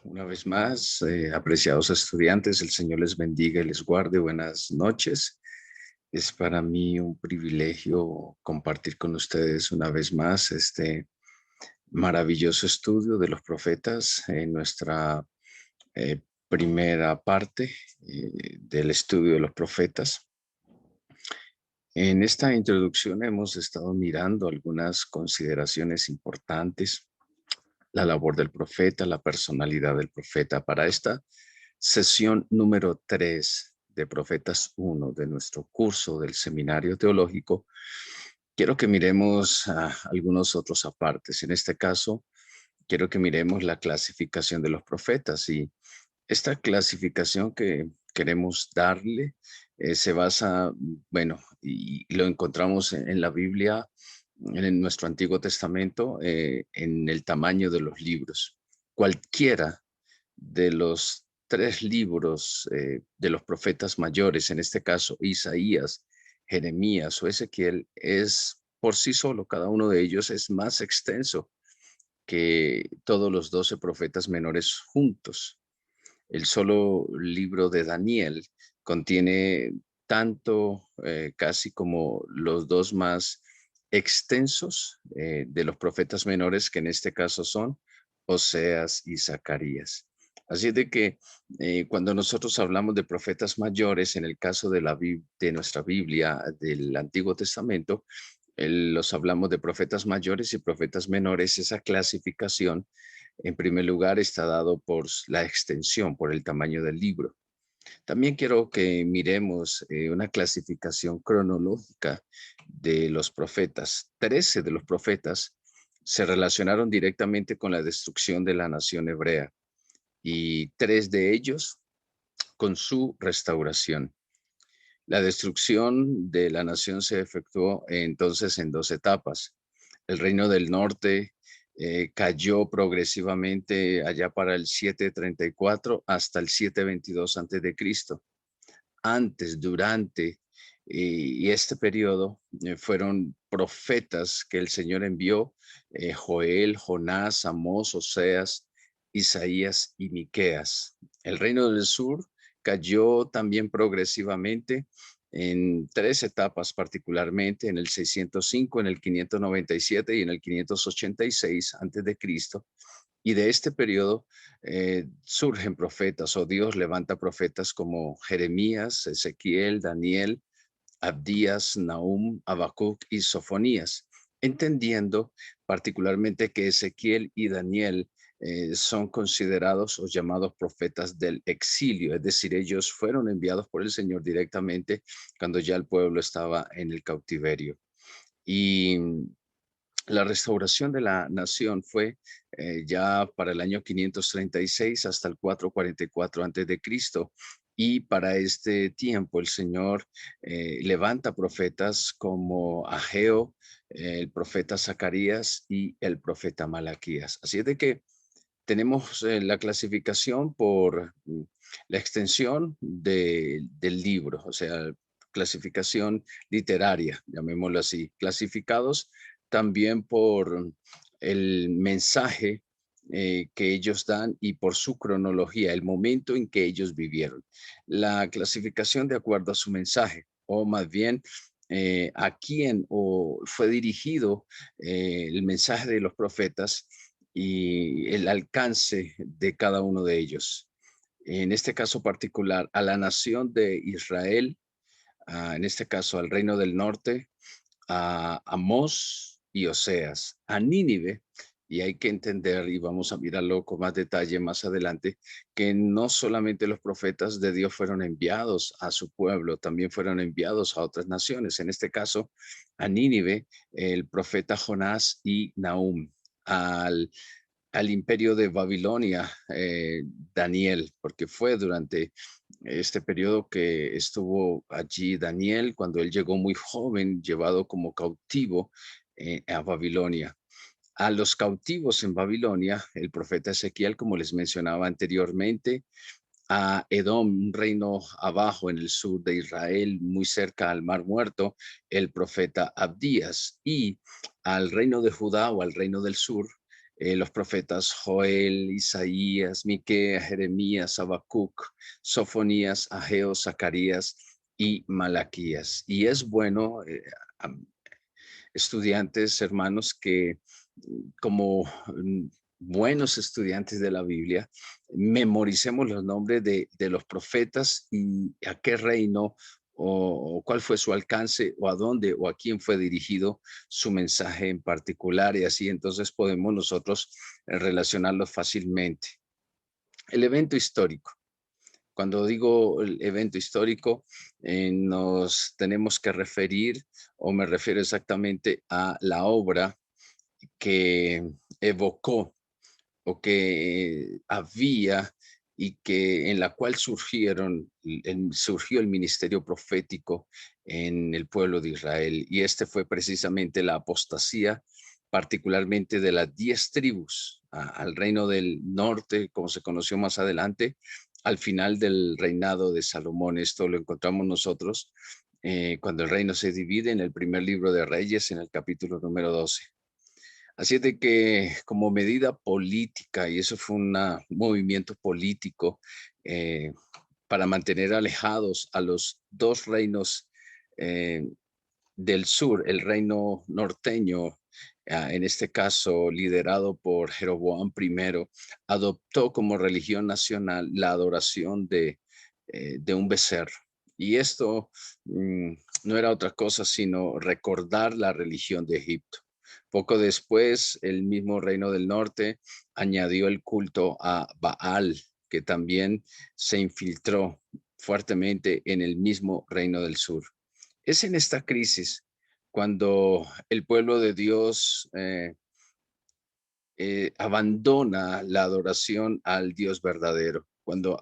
Una vez más, apreciados estudiantes, el Señor les bendiga y les guarde. Buenas noches. Es para mí un privilegio compartir con ustedes una vez más este maravilloso estudio de los profetas en nuestra primera parte del estudio de los profetas. En esta introducción hemos estado mirando algunas consideraciones importantes, la labor del profeta, la personalidad del profeta. Para esta sesión número 3 de Profetas uno de nuestro curso del Seminario Teológico, quiero que miremos algunos otros apartes. En este caso, quiero que miremos la clasificación de los profetas, y esta clasificación que queremos darle se basa, bueno, y lo encontramos en la Biblia, en nuestro Antiguo Testamento, en el tamaño de los libros. Cualquiera de los tres libros de los profetas mayores, en este caso Isaías, Jeremías o Ezequiel, es por sí solo, cada uno de ellos es más extenso que todos los 12 profetas menores juntos. El solo libro de Daniel contiene tanto casi como los dos más extensos de los profetas menores, que en este caso son Oseas y Zacarías. Así de que cuando nosotros hablamos de profetas mayores, en el caso de, de nuestra Biblia, del Antiguo Testamento, los hablamos de profetas mayores y profetas menores. Esa clasificación, en primer lugar, está dado por la extensión, por el tamaño del libro. También quiero que miremos una clasificación cronológica de los profetas. 13 de los profetas se relacionaron directamente con la destrucción de la nación hebrea, y 3 de ellos con su restauración. La destrucción de la nación se efectuó entonces en dos etapas. El reino del norte cayó progresivamente allá para el 734 hasta el 722 antes de Cristo. Antes, durante y este periodo fueron profetas que el Señor envió: Joel, Jonás, Amós, Oseas, Isaías y Miqueas. El reino del sur cayó también progresivamente en tres etapas, particularmente en el 605, en el 597 y en el 586 antes de Cristo. Y de este periodo surgen profetas, o Dios levanta profetas como Jeremías, Ezequiel, Daniel, Abdías, Nahum, Habacuc y Sofonías, entendiendo particularmente que Ezequiel y Daniel son considerados o llamados profetas del exilio, es decir, ellos fueron enviados por el Señor directamente cuando ya el pueblo estaba en el cautiverio. Y la restauración de la nación fue ya para el año 536 hasta el 444 antes de Cristo. Y para este tiempo el Señor levanta profetas como Ageo, el profeta Zacarías y el profeta Malaquías. Así es de que tenemos la clasificación por la extensión del libro, o sea, clasificación literaria, llamémoslo así, clasificados también por el mensaje que ellos dan y por su cronología, el momento en que ellos vivieron. La clasificación de acuerdo a su mensaje, o más bien a quién o fue dirigido el mensaje de los profetas y el alcance de cada uno de ellos. En este caso particular, a la nación de Israel, en este caso al reino del norte, a Amós y Oseas, a Nínive. Y hay que entender, y vamos a mirarlo con más detalle más adelante, que no solamente los profetas de Dios fueron enviados a su pueblo, también fueron enviados a otras naciones. En este caso, a Nínive, el profeta Jonás y Nahum. Al imperio de Babilonia, Daniel, porque fue durante este periodo que estuvo allí Daniel, cuando él llegó muy joven, llevado como cautivo a Babilonia. A los cautivos en Babilonia, el profeta Ezequiel, como les mencionaba anteriormente, a Edom, un reino abajo en el sur de Israel, muy cerca al Mar Muerto, el profeta Abdías, y al reino de Judá o al reino del sur, los profetas Joel, Isaías, Miqueas, Jeremías, Habacuc, Sofonías, Ageo, Zacarías y Malaquías. Y es bueno, estudiantes, hermanos, que como buenos estudiantes de la Biblia, memoricemos los nombres de los profetas y a qué reino o cuál fue su alcance o a dónde o a quién fue dirigido su mensaje en particular, y así entonces podemos nosotros relacionarlos fácilmente. El evento histórico. Cuando digo el evento histórico, nos tenemos que referir, o me refiero exactamente a la obra que evocó o que había y que en la cual surgió el ministerio profético en el pueblo de Israel. Y este fue precisamente la apostasía, particularmente de las 10 tribus al reino del norte, como se conoció más adelante, al final del reinado de Salomón. Esto lo encontramos nosotros cuando el reino se divide en el primer libro de Reyes, en el capítulo número 12. Así es de que como medida política, y eso fue un movimiento político para mantener alejados a los dos reinos eh, del sur, el reino norteño, en este caso liderado por Jeroboam I, adoptó como religión nacional la adoración de un becerro. Y esto no era otra cosa sino recordar la religión de Egipto. Poco después, el mismo reino del norte añadió el culto a Baal, que también se infiltró fuertemente en el mismo reino del sur. Es en esta crisis cuando el pueblo de Dios abandona la adoración al Dios verdadero, cuando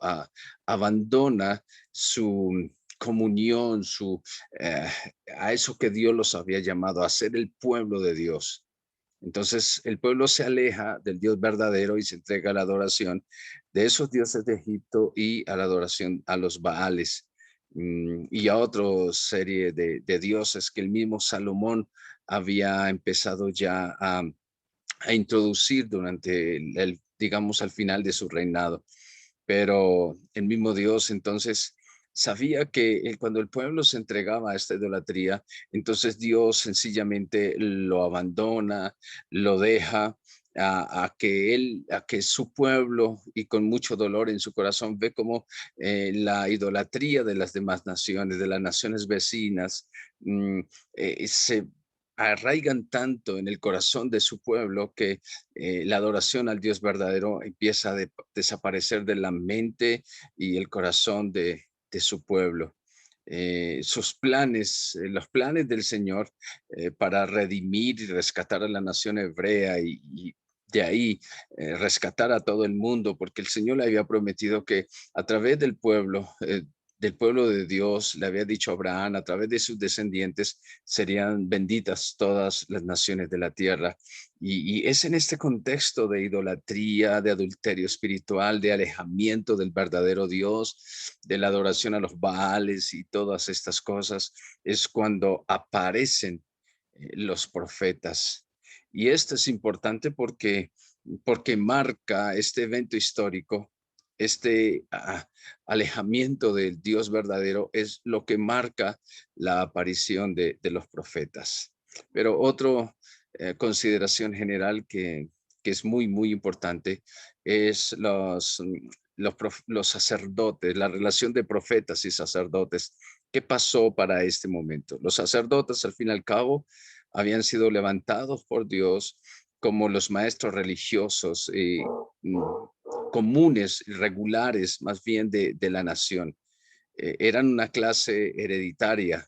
abandona su comunión, eh, a eso que Dios los había llamado, a ser el pueblo de Dios. Entonces el pueblo se aleja del Dios verdadero y se entrega a la adoración de esos dioses de Egipto y a la adoración a los Baales y a otra serie de dioses que el mismo Salomón había empezado ya a introducir durante digamos, al final de su reinado. Pero el mismo Dios entonces sabía que cuando el pueblo se entregaba a esta idolatría, entonces Dios sencillamente lo abandona, lo deja a que su pueblo, y con mucho dolor en su corazón, ve como la idolatría de las demás naciones, de las naciones vecinas, se arraigan tanto en el corazón de su pueblo que la adoración al Dios verdadero empieza a desaparecer de la mente y el corazón de su pueblo. Sus planes, los planes del Señor para redimir y rescatar a la nación hebrea y de ahí rescatar a todo el mundo, porque el Señor le había prometido que a través del pueblo de Dios, le había dicho a Abraham, a través de sus descendientes serían benditas todas las naciones de la tierra. Y es en este contexto de idolatría, de adulterio espiritual, de alejamiento del verdadero Dios, de la adoración a los Baales y todas estas cosas, es cuando aparecen los profetas. Y esto es importante porque marca este evento histórico, este alejamiento del Dios verdadero es lo que marca la aparición de los profetas. Pero otra consideración general que es muy, muy importante es los sacerdotes, la relación de profetas y sacerdotes. ¿Qué pasó para este momento? Los sacerdotes, al fin y al cabo, habían sido levantados por Dios como los maestros religiosos comunes, regulares, más bien de la nación. Eran una clase hereditaria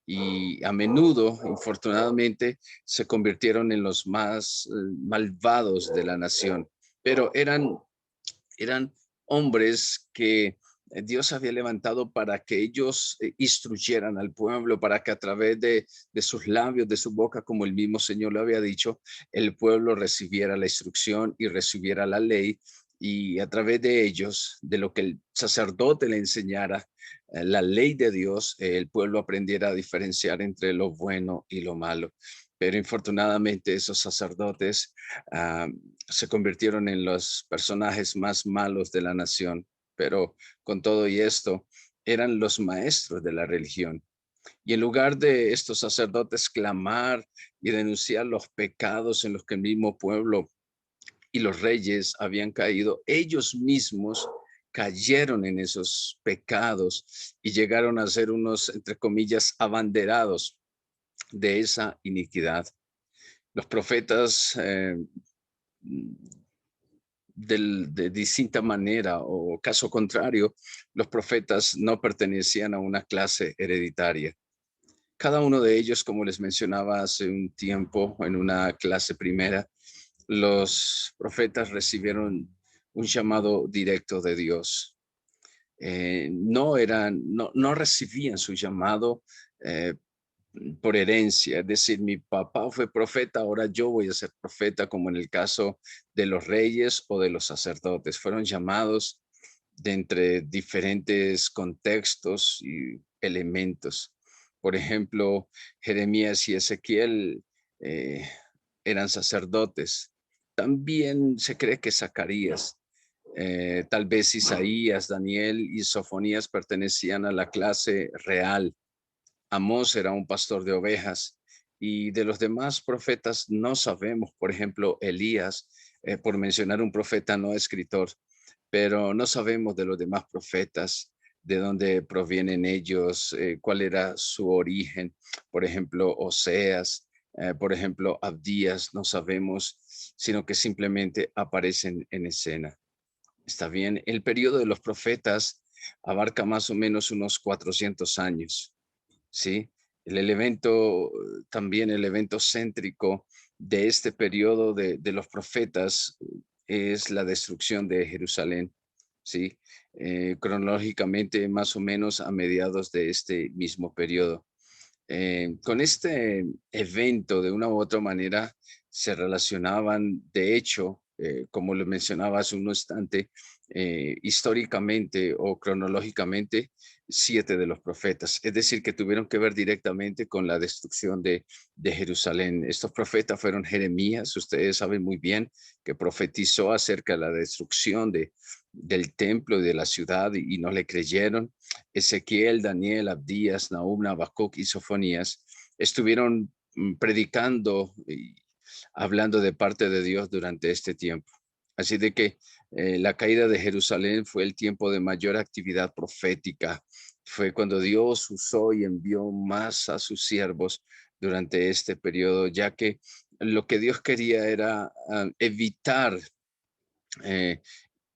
y a menudo, infortunadamente, se convirtieron en los más malvados de la nación, pero eran hombres que Dios había levantado para que ellos instruyeran al pueblo, para que a través de sus labios, de su boca, como el mismo Señor lo había dicho, el pueblo recibiera la instrucción y recibiera la ley, y a través de ellos, de lo que el sacerdote le enseñara, la ley de Dios, el pueblo aprendiera a diferenciar entre lo bueno y lo malo. pero infortunadamente esos sacerdotes se convirtieron en los personajes más malos de la nación. Pero con todo y esto, eran los maestros de la religión. Y en lugar de estos sacerdotes clamar y denunciar los pecados en los que el mismo pueblo y los reyes habían caído, ellos mismos cayeron en esos pecados y llegaron a ser unos, entre comillas, abanderados de esa iniquidad. Los profetas de distinta manera, o caso contrario, los profetas no pertenecían a una clase hereditaria. Cada uno de ellos, como les mencionaba hace un tiempo en una clase primera, los profetas recibieron un llamado directo de Dios. No recibían su llamado eh, por herencia, es decir, mi papá fue profeta, ahora yo voy a ser profeta, como en el caso de los reyes o de los sacerdotes. Fueron llamados de entre diferentes contextos y elementos. Por ejemplo, Jeremías y Ezequiel eh, eran sacerdotes. También se cree que Zacarías, tal vez Isaías, Daniel y Sofonías pertenecían a la clase real. Amós era un pastor de ovejas, y de los demás profetas no sabemos. Por ejemplo, Elías, por mencionar un profeta no escritor, pero no sabemos de los demás profetas, de dónde provienen ellos, cuál era su origen. Por ejemplo, Oseas, por ejemplo, Abdías, no sabemos, sino que simplemente aparecen en escena. Está bien, el periodo de los profetas abarca más o menos unos 400 años. ¿Sí? También el evento céntrico de este periodo de los profetas es la destrucción de Jerusalén, ¿sí? Cronológicamente, más o menos a mediados de este mismo periodo. Con este evento, de una u otra manera, se relacionaban, de hecho, como lo mencionaba hace un instante, históricamente o cronológicamente, 7 de los profetas. Es decir, que tuvieron que ver directamente con la destrucción de Jerusalén. Estos profetas fueron Jeremías, ustedes saben muy bien, que profetizó acerca de la destrucción del templo y de la ciudad, y no le creyeron. Ezequiel, Daniel, Abdías, Nahum, Habacuc y Sofonías estuvieron predicando y hablando de parte de Dios durante este tiempo. Así de que la caída de Jerusalén fue el tiempo de mayor actividad profética. Fue cuando Dios usó y envió más a sus siervos durante este periodo, ya que lo que Dios quería era evitar eh,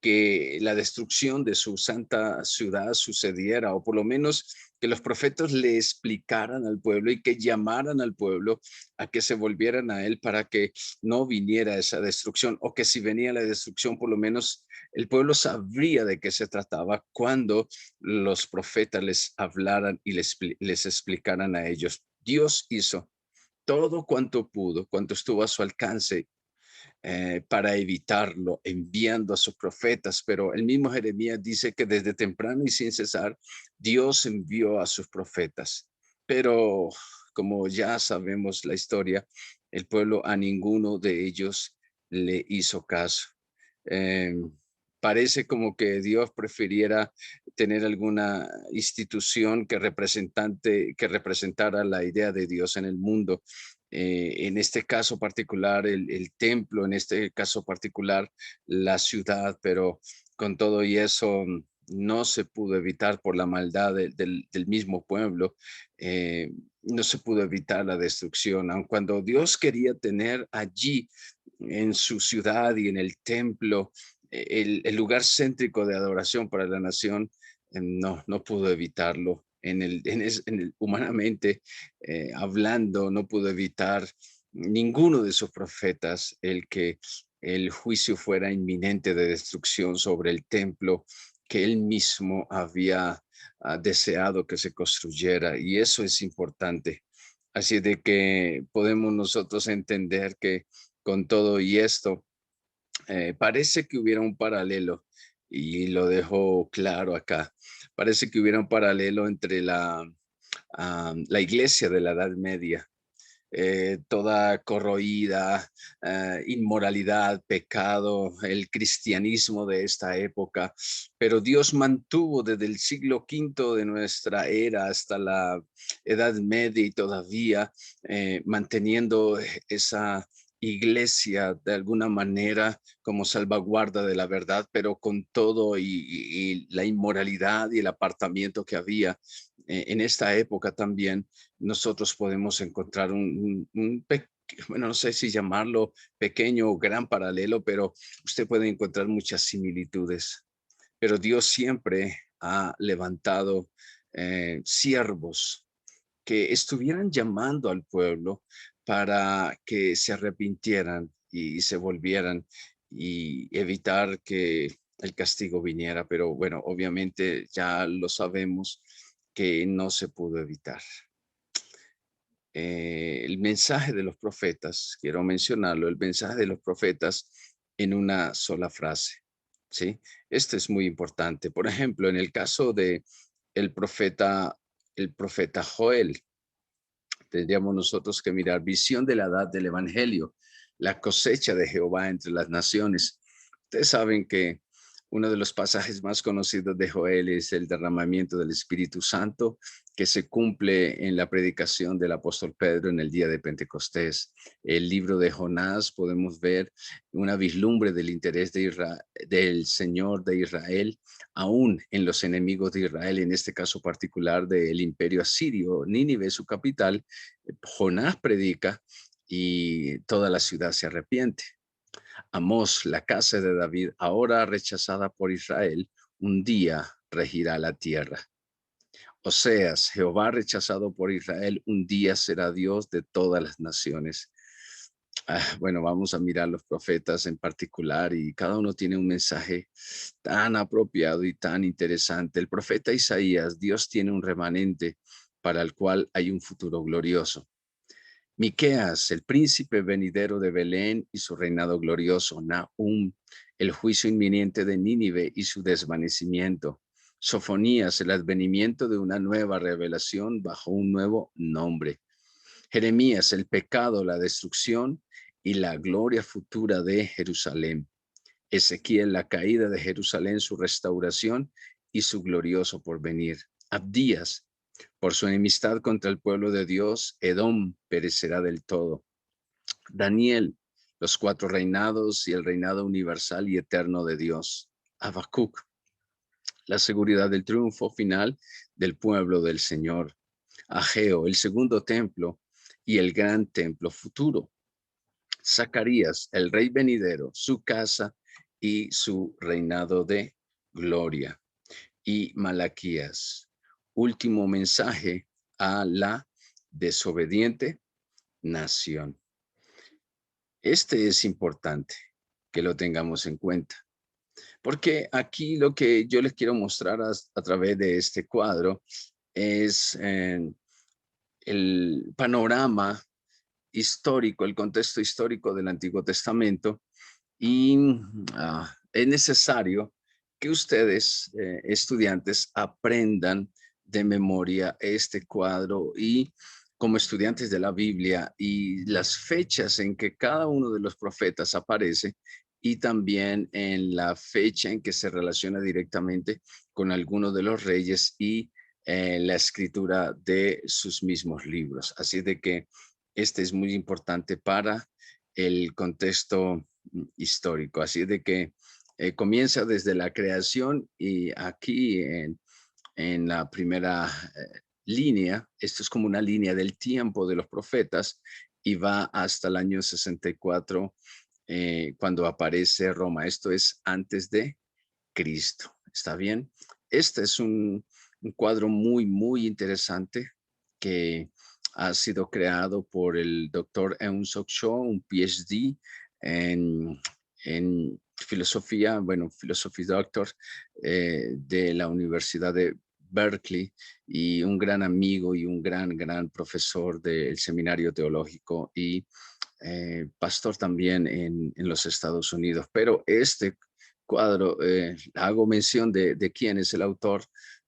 que la destrucción de su santa ciudad sucediera, o por lo menos que los profetas le explicaran al pueblo y que llamaran al pueblo a que se volvieran a él para que no viniera esa destrucción, o que si venía la destrucción, por lo menos el pueblo sabría de qué se trataba cuando los profetas les hablaran y les explicaran a ellos. Dios hizo todo cuanto pudo, cuanto estuvo a su alcance, para evitarlo, enviando a sus profetas. Pero el mismo Jeremías dice que desde temprano y sin cesar, Dios envió a sus profetas. Pero como ya sabemos la historia, el pueblo a ninguno de ellos le hizo caso. Eh, Parece como que Dios prefiriera tener alguna institución que representara la idea de Dios en el mundo. En este caso particular, el templo, en este caso particular, la ciudad, pero con todo y eso no se pudo evitar por la maldad del mismo pueblo. No se pudo evitar la destrucción, aun cuando Dios quería tener allí en su ciudad y en el templo el lugar céntrico de adoración para la nación. No pudo evitarlo. Humanamente hablando, no pudo evitar ninguno de sus profetas el que el juicio fuera inminente de destrucción sobre el templo que él mismo había deseado que se construyera. Y eso es importante. Así de que podemos nosotros entender que con todo y esto, parece que hubiera un paralelo, y lo dejo claro acá. Parece que hubiera un paralelo entre la iglesia de la Edad Media, toda corroída, inmoralidad, pecado, el cristianismo de esta época, pero Dios mantuvo desde el siglo quinto de nuestra era hasta la Edad Media y todavía manteniendo esa iglesia de alguna manera como salvaguarda de la verdad, pero con todo y la inmoralidad y el apartamiento que había en esta época también, nosotros podemos encontrar bueno, no sé si llamarlo pequeño o gran paralelo, pero usted puede encontrar muchas similitudes. Pero Dios siempre ha levantado siervos que estuvieran llamando al pueblo para que se arrepintieran y se volvieran y evitar que el castigo viniera. Pero bueno, obviamente ya lo sabemos que no se pudo evitar. El mensaje de los profetas, quiero mencionarlo, el mensaje de los profetas en una sola frase, ¿sí? Esto es muy importante. Por ejemplo, en el caso de el profeta, el profeta Joel, tendríamos nosotros que mirar visión de la edad del evangelio, la cosecha de Jehová entre las naciones. Ustedes saben que uno de los pasajes más conocidos de Joel es el derramamiento del Espíritu Santo que se cumple en la predicación del apóstol Pedro en el día de Pentecostés. El libro de Jonás podemos ver una vislumbre del interés del Señor de Israel, aún en los enemigos de Israel, en este caso particular del imperio asirio. Nínive, su capital, Jonás predica y toda la ciudad se arrepiente. Amós, la casa de David, ahora rechazada por Israel, un día regirá la tierra. Oseas, Jehová rechazado por Israel, un día será Dios de todas las naciones. Bueno, vamos a mirar los profetas en particular y cada uno tiene un mensaje tan apropiado y tan interesante. El profeta Isaías, Dios tiene un remanente para el cual hay un futuro glorioso. Miqueas, el príncipe venidero de Belén y su reinado glorioso. Nahum, el juicio inminente de Nínive y su desvanecimiento. Sofonías, el advenimiento de una nueva revelación bajo un nuevo nombre. Jeremías, el pecado, la destrucción y la gloria futura de Jerusalén. Ezequiel, la caída de Jerusalén, su restauración y su glorioso porvenir. Abdías, por su enemistad contra el pueblo de Dios, Edom perecerá del todo. Daniel, los cuatro reinados y el reinado universal y eterno de Dios. Habacuc, la seguridad del triunfo final del pueblo del Señor. Ageo, el segundo templo y el gran templo futuro. Zacarías, el rey venidero, su casa y su reinado de gloria. Y Malaquías, último mensaje a la desobediente nación. Este es importante que lo tengamos en cuenta, porque aquí lo que yo les quiero mostrar a través de este cuadro es el panorama histórico, el contexto histórico del Antiguo Testamento y es necesario que ustedes, estudiantes, aprendan de memoria este cuadro y como estudiantes de la Biblia y las fechas en que cada uno de los profetas aparece y también en la fecha en que se relaciona directamente con alguno de los reyes y la escritura de sus mismos libros. Así de que este es muy importante para el contexto histórico. Así de que comienza desde la creación y aquí en la primera línea, esto es como una línea del tiempo de los profetas y va hasta el año 64 cuando aparece Roma. Esto es antes de Cristo. ¿Está bien? Este es un cuadro muy, muy interesante que ha sido creado por el doctor Eun Sok Cho, un PhD en, en filosofía, bueno, philosophy doctor de la Universidad de Berkeley y un gran amigo y un gran profesor del seminario teológico y pastor también en los Estados Unidos. Pero este cuadro, hago mención de quién es el autor,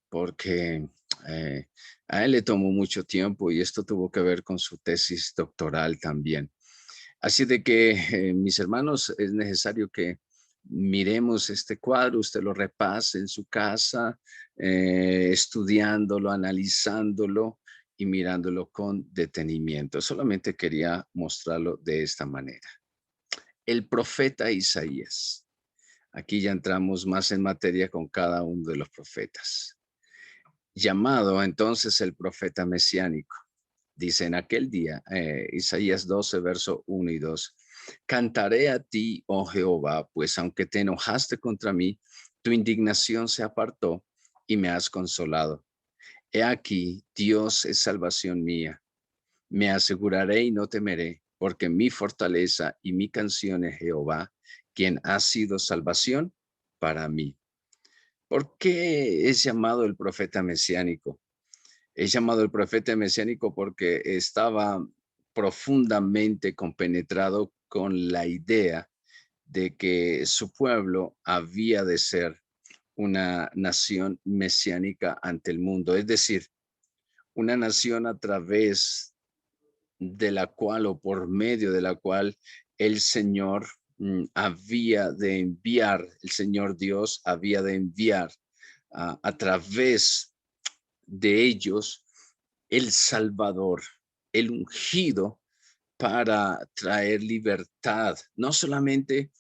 porque Eh, a él le tomó mucho tiempo y esto tuvo que ver con su tesis doctoral también. Así de que, mis hermanos, es necesario que miremos este cuadro, usted lo repase en su casa, estudiándolo, analizándolo y mirándolo con detenimiento. Solamente quería mostrarlo de esta manera. El profeta Isaías. Aquí ya entramos más en materia con cada uno de los profetas. Llamado entonces el profeta mesiánico. Dice en aquel día, Isaías 12, verso 1 y 2, cantaré a ti, oh Jehová, pues aunque te enojaste contra mí, tu indignación se apartó y me has consolado. He aquí, Dios es salvación mía. Me aseguraré y no temeré, porque mi fortaleza y mi canción es Jehová, quien ha sido salvación para mí. ¿Por qué es llamado el profeta mesiánico? Es llamado el profeta mesiánico porque estaba profundamente compenetrado con la idea de que su pueblo había de ser una nación mesiánica ante el mundo, es decir, una nación a través de la cual o por medio de la cual el Señor había de enviar, el Señor Dios había de enviar a través de ellos el Salvador, el ungido para traer libertad, no solamente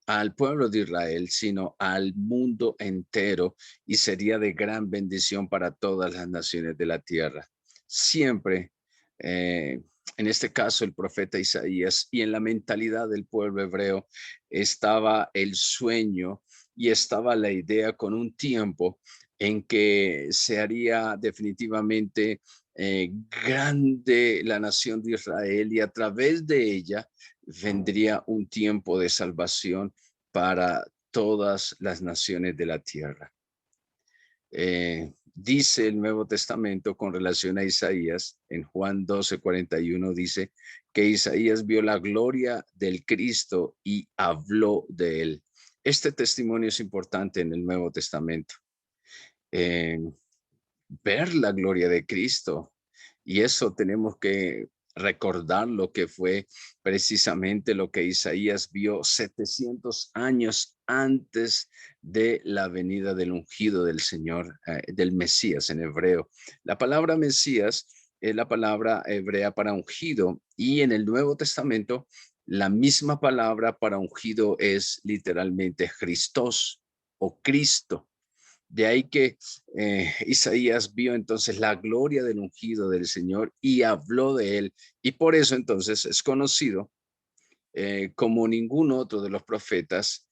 al pueblo de Israel, sino al mundo entero, y sería de gran bendición para todas las naciones de la tierra. Siempre, en este caso, el profeta Isaías, y en la mentalidad del pueblo hebreo, estaba el sueño y estaba la idea con un tiempo en que se haría definitivamente grande la nación de Israel y a través de ella vendría un tiempo de salvación para todas las naciones de la tierra. Dice el Nuevo Testamento con relación a Isaías, en Juan 12:41 dice que Isaías vio la gloria del Cristo y habló de él. Este testimonio es importante en el Nuevo Testamento. Eh, Ver la gloria de Cristo. Y eso tenemos que recordar lo que fue precisamente lo que Isaías vio 700 años antes de la venida del ungido del Señor, del Mesías en hebreo. La palabra Mesías es la palabra hebrea para ungido y en el Nuevo Testamento la misma palabra para ungido es literalmente Christos o Cristo. De ahí que Isaías vio entonces la gloria del ungido del Señor y habló de él. Y por eso entonces es conocido como ningún otro de los profetas,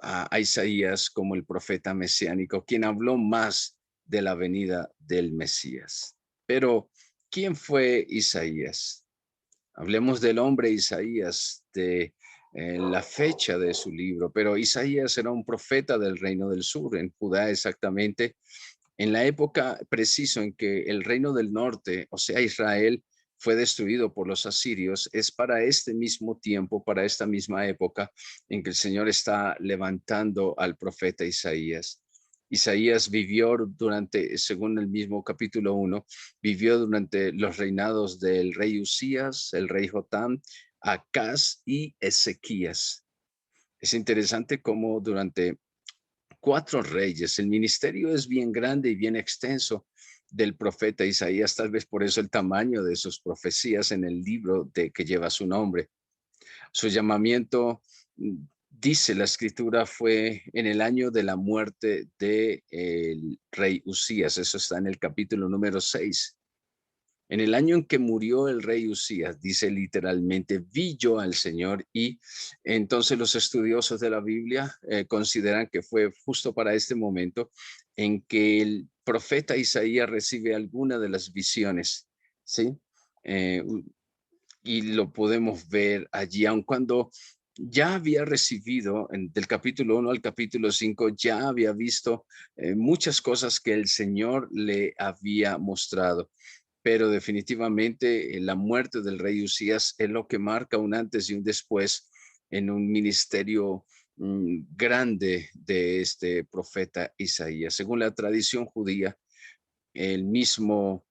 a Isaías como el profeta mesiánico, quien habló más de la venida del Mesías. Pero, ¿quién fue Isaías? Hablemos del hombre Isaías, de la fecha de su libro, pero Isaías era un profeta del reino del sur, en Judá exactamente, en la época preciso en que el reino del norte, o sea, Israel, fue destruido por los asirios. Es para este mismo tiempo, para esta misma época, en que el Señor está levantando al profeta Isaías. Isaías vivió durante, según el mismo capítulo 1, vivió durante los reinados del rey Usías, el rey Jotam, Acaz y Ezequías. Es interesante cómo durante 4 reyes, el ministerio es bien grande y bien extenso del profeta Isaías, tal vez por eso el tamaño de sus profecías en el libro de que lleva su nombre. Su llamamiento, dice la escritura, fue en el año de la muerte del rey Usías. Eso está en el capítulo número 6. En el año en que murió el rey Usías, dice literalmente, vi yo al Señor, y entonces los estudiosos de la Biblia consideran que fue justo para este momento en que el profeta Isaías recibe alguna de las visiones, ¿sí? Eh, y lo podemos ver allí, aun cuando ya había recibido del capítulo 1 al capítulo 5, ya había visto muchas cosas que el Señor le había mostrado. Pero definitivamente la muerte del rey Usías es lo que marca un antes y un después en un ministerio grande de este profeta Isaías. Según la tradición judía, él mismo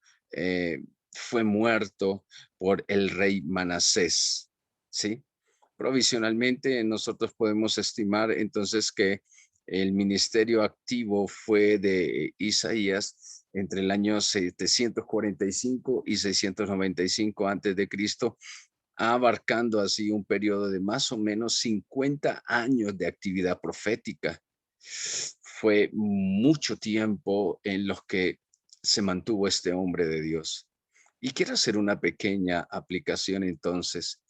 fue muerto por el rey Manasés, ¿sí? Provisionalmente nosotros podemos estimar entonces que el ministerio activo fue de Isaías entre el año 745 y 695 antes de Cristo, abarcando así un periodo de más o menos 50 años de actividad profética. Fue mucho tiempo en los que se mantuvo este hombre de Dios. Y quiero hacer una pequeña aplicación entonces.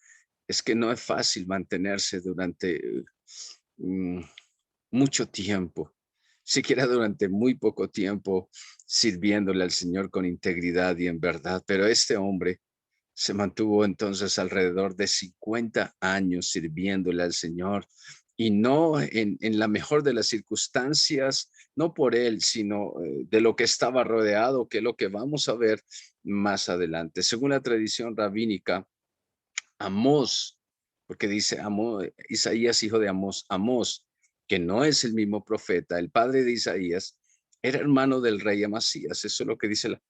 Es que no es fácil mantenerse durante mm, mucho tiempo, siquiera durante muy poco tiempo, sirviéndole al Señor con integridad y en verdad. Pero este hombre se mantuvo entonces alrededor de 50 años sirviéndole al Señor y no en la mejor de las circunstancias, no por él, sino de lo que estaba rodeado, que es lo que vamos a ver más adelante. Según la tradición rabínica, Amós, porque dice Amós, Isaías, hijo de Amós, Amós, que no es el mismo profeta, el padre de Isaías, era hermano del rey Amasías. Eso es lo que dice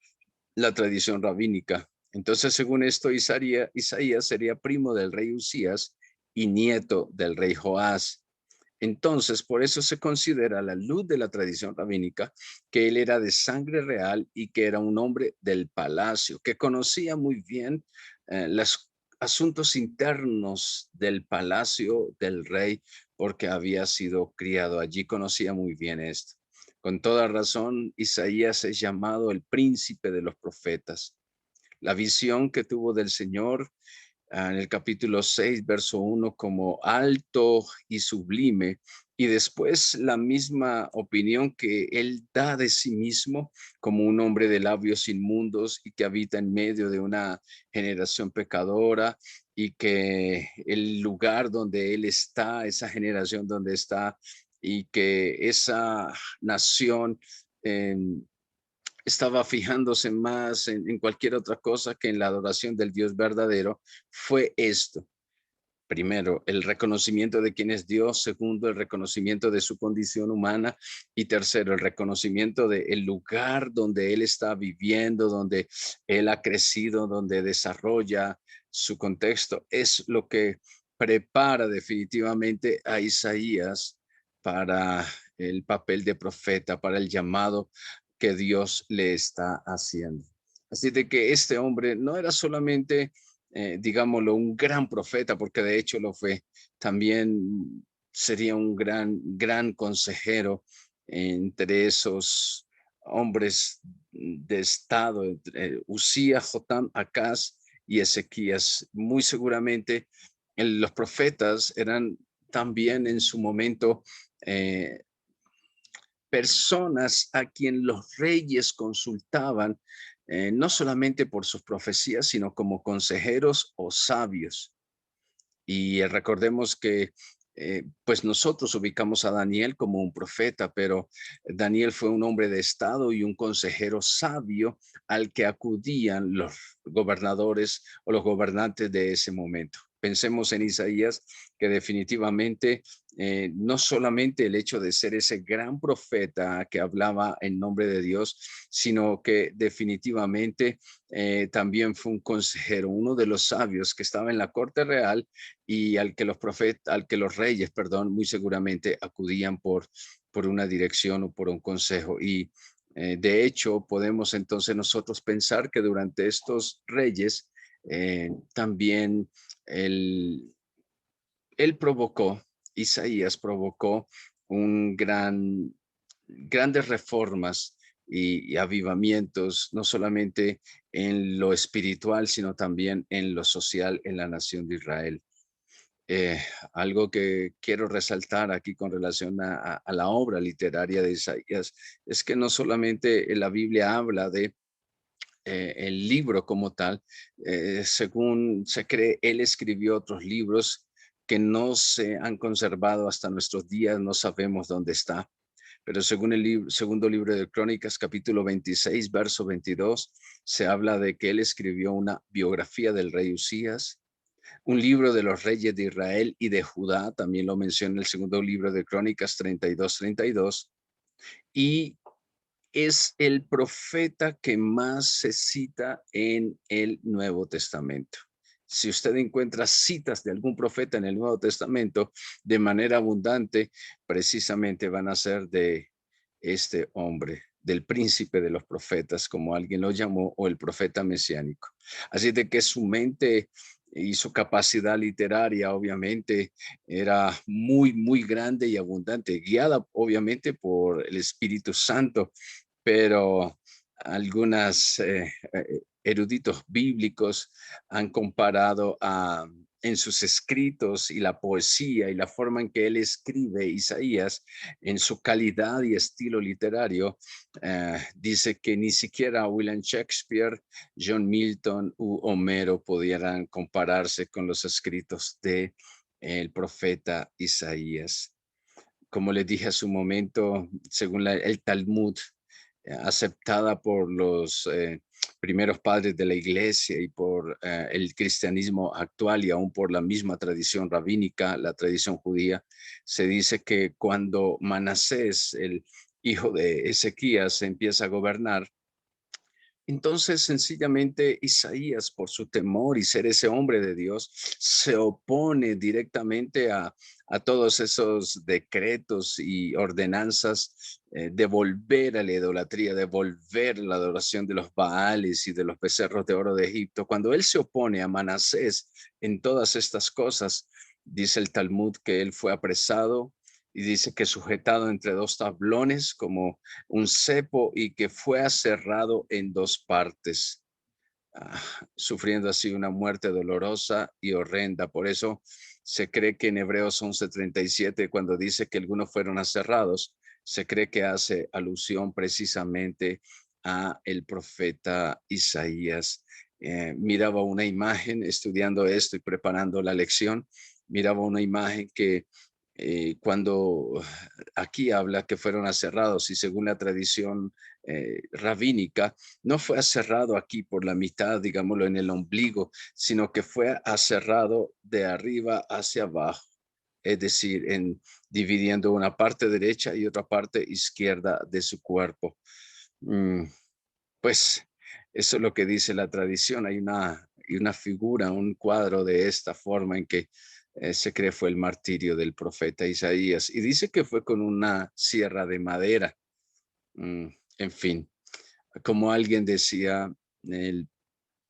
la tradición rabínica. Entonces, según esto, Isaías sería primo del rey Usías y nieto del rey Joás. Entonces, por eso se considera a la luz de la tradición rabínica que él era de sangre real y que era un hombre del palacio, que conocía muy bien los asuntos internos del palacio del rey, porque había sido criado allí, conocía muy bien esto. Con toda razón, Isaías es llamado el príncipe de los profetas. La visión que tuvo del Señor en el capítulo 6, verso 1, como alto y sublime, y después la misma opinión que él da de sí mismo como un hombre de labios inmundos y que habita en medio de una generación pecadora, y que el lugar donde él está, esa generación donde está, y que esa nación eh, estaba fijándose más en cualquier otra cosa que en la adoración del Dios verdadero, fue esto. Primero, el reconocimiento de quién es Dios. Segundo, el reconocimiento de su condición humana. Y tercero, el reconocimiento del lugar donde Él está viviendo, donde Él ha crecido, donde desarrolla su contexto. Es lo que prepara definitivamente a Isaías para el papel de profeta, para el llamado que Dios le está haciendo. Así de que este hombre no era solamente digámoslo, un gran profeta, porque de hecho lo fue. También sería un gran consejero entre esos hombres de estado, entre Usías, Jotam, Acaz y Ezequías. Muy seguramente los profetas eran también en su momento personas a quien los reyes consultaban, no solamente por sus profecías, sino como consejeros o sabios. Y recordemos que pues nosotros ubicamos a Daniel como un profeta, pero Daniel fue un hombre de estado y un consejero sabio al que acudían los gobernadores o los gobernantes de ese momento. Pensemos en Isaías, que definitivamente no solamente el hecho de ser ese gran profeta que hablaba en nombre de Dios, sino que definitivamente también fue un consejero, uno de los sabios que estaba en la corte real y al que los reyes, perdón, muy seguramente acudían por una dirección o por un consejo. Y de hecho, podemos entonces nosotros pensar que durante estos reyes también el, él provocó, Isaías provocó un grandes reformas y avivamientos, no solamente en lo espiritual, sino también en lo social en la nación de Israel. Eh, Algo que quiero resaltar aquí con relación a la obra literaria de Isaías es que no solamente la Biblia habla de el libro como tal, según se cree, él escribió otros libros que no se han conservado hasta nuestros días, no sabemos dónde está. Pero según el segundo libro de Crónicas, capítulo 26, verso 22, se habla de que él escribió una biografía del rey Usías, un libro de los reyes de Israel y de Judá, también lo menciona el segundo libro de Crónicas 32, 32, y es el profeta que más se cita en el Nuevo Testamento. Si usted encuentra citas de algún profeta en el Nuevo Testamento de manera abundante, precisamente van a ser de este hombre, del príncipe de los profetas, como alguien lo llamó, o el profeta mesiánico. Así de que su mente y su capacidad literaria, obviamente, era muy, muy grande y abundante, guiada, obviamente, por el Espíritu Santo, pero algunas eruditos bíblicos han comparado en sus escritos y la poesía y la forma en que él escribe Isaías en su calidad y estilo literario. Dice que ni siquiera William Shakespeare, John Milton u Homero pudieran compararse con los escritos de el profeta Isaías. Como les dije hace un momento, según el Talmud, aceptada por los primeros padres de la iglesia y por el cristianismo actual y aún por la misma tradición rabínica, la tradición judía, se dice que cuando Manasés, el hijo de Ezequías, empieza a gobernar, entonces, sencillamente, Isaías, por su temor y ser ese hombre de Dios, se opone directamente a todos esos decretos y ordenanzas de volver a la idolatría, de volver a la adoración de los Baales y de los becerros de oro de Egipto. Cuando él se opone a Manasés en todas estas cosas, dice el Talmud que él fue apresado y dice que sujetado entre dos tablones como un cepo y que fue aserrado en dos partes, ah, sufriendo así una muerte dolorosa y horrenda. Por eso se cree que en Hebreos 11:37, cuando dice que algunos fueron aserrados, se cree que hace alusión precisamente a el profeta Isaías. Miraba una imagen estudiando esto y preparando la lección, miraba una imagen que cuando aquí habla que fueron aserrados y según la tradición rabínica, no fue aserrado aquí por la mitad, digámoslo, en el ombligo, sino que fue aserrado de arriba hacia abajo, es decir, dividiendo una parte derecha y otra parte izquierda de su cuerpo. Mm, pues eso es lo que dice la tradición. Hay una figura, un cuadro de esta forma en que se cree fue el martirio del profeta Isaías. Y dice que fue con una sierra de madera. Mm, en fin, como alguien decía, el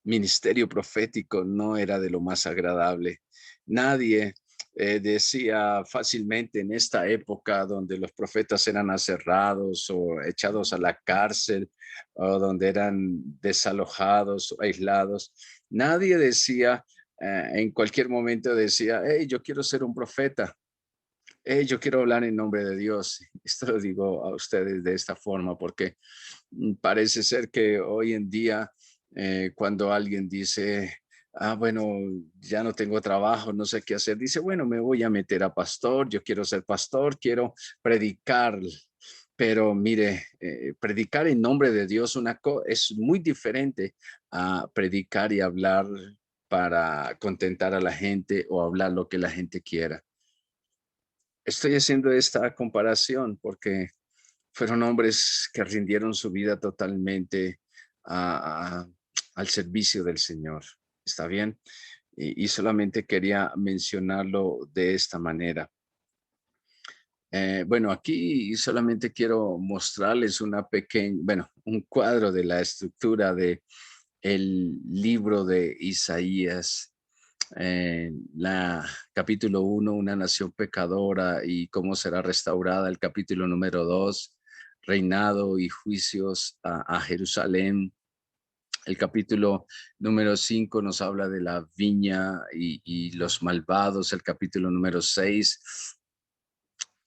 ministerio profético no era de lo más agradable. Nadie decía fácilmente en esta época donde los profetas eran aserrados o echados a la cárcel o donde eran desalojados o aislados. Nadie decía, en cualquier momento decía, hey, yo quiero ser un profeta. Hey, yo quiero hablar en nombre de Dios. Esto lo digo a ustedes de esta forma porque parece ser que hoy en día, cuando alguien dice, bueno, ya no tengo trabajo, no sé qué hacer, dice, bueno, me voy a meter a pastor, yo quiero ser pastor, quiero predicar. Pero mire, predicar en nombre de Dios es muy diferente a predicar y hablar para contentar a la gente o hablar lo que la gente quiera. Estoy haciendo esta comparación porque fueron hombres que rindieron su vida totalmente a- a- al servicio del Señor. ¿Está bien? Y solamente quería mencionarlo de esta manera. Bueno, aquí solamente quiero mostrarles un cuadro de la estructura de el libro de Isaías, la capítulo 1, una nación pecadora y cómo será restaurada, el capítulo número 2, reinado y juicios a Jerusalén. El capítulo número 5 nos habla de la viña y los malvados. El capítulo número 6,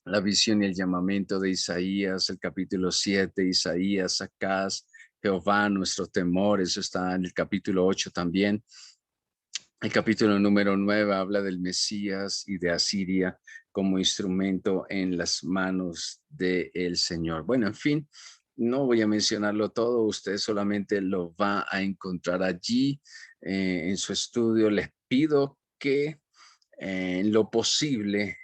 la visión y el llamamiento de Isaías. El capítulo 7, Isaías, Acaz, Jehová, nuestro temor. Eso está en el capítulo 8 también. El capítulo número 9 habla del Mesías y de Asiria como instrumento en las manos del Señor. Bueno, en fin, no voy a mencionarlo todo, usted solamente lo va a encontrar allí en su estudio. Les pido que en lo posible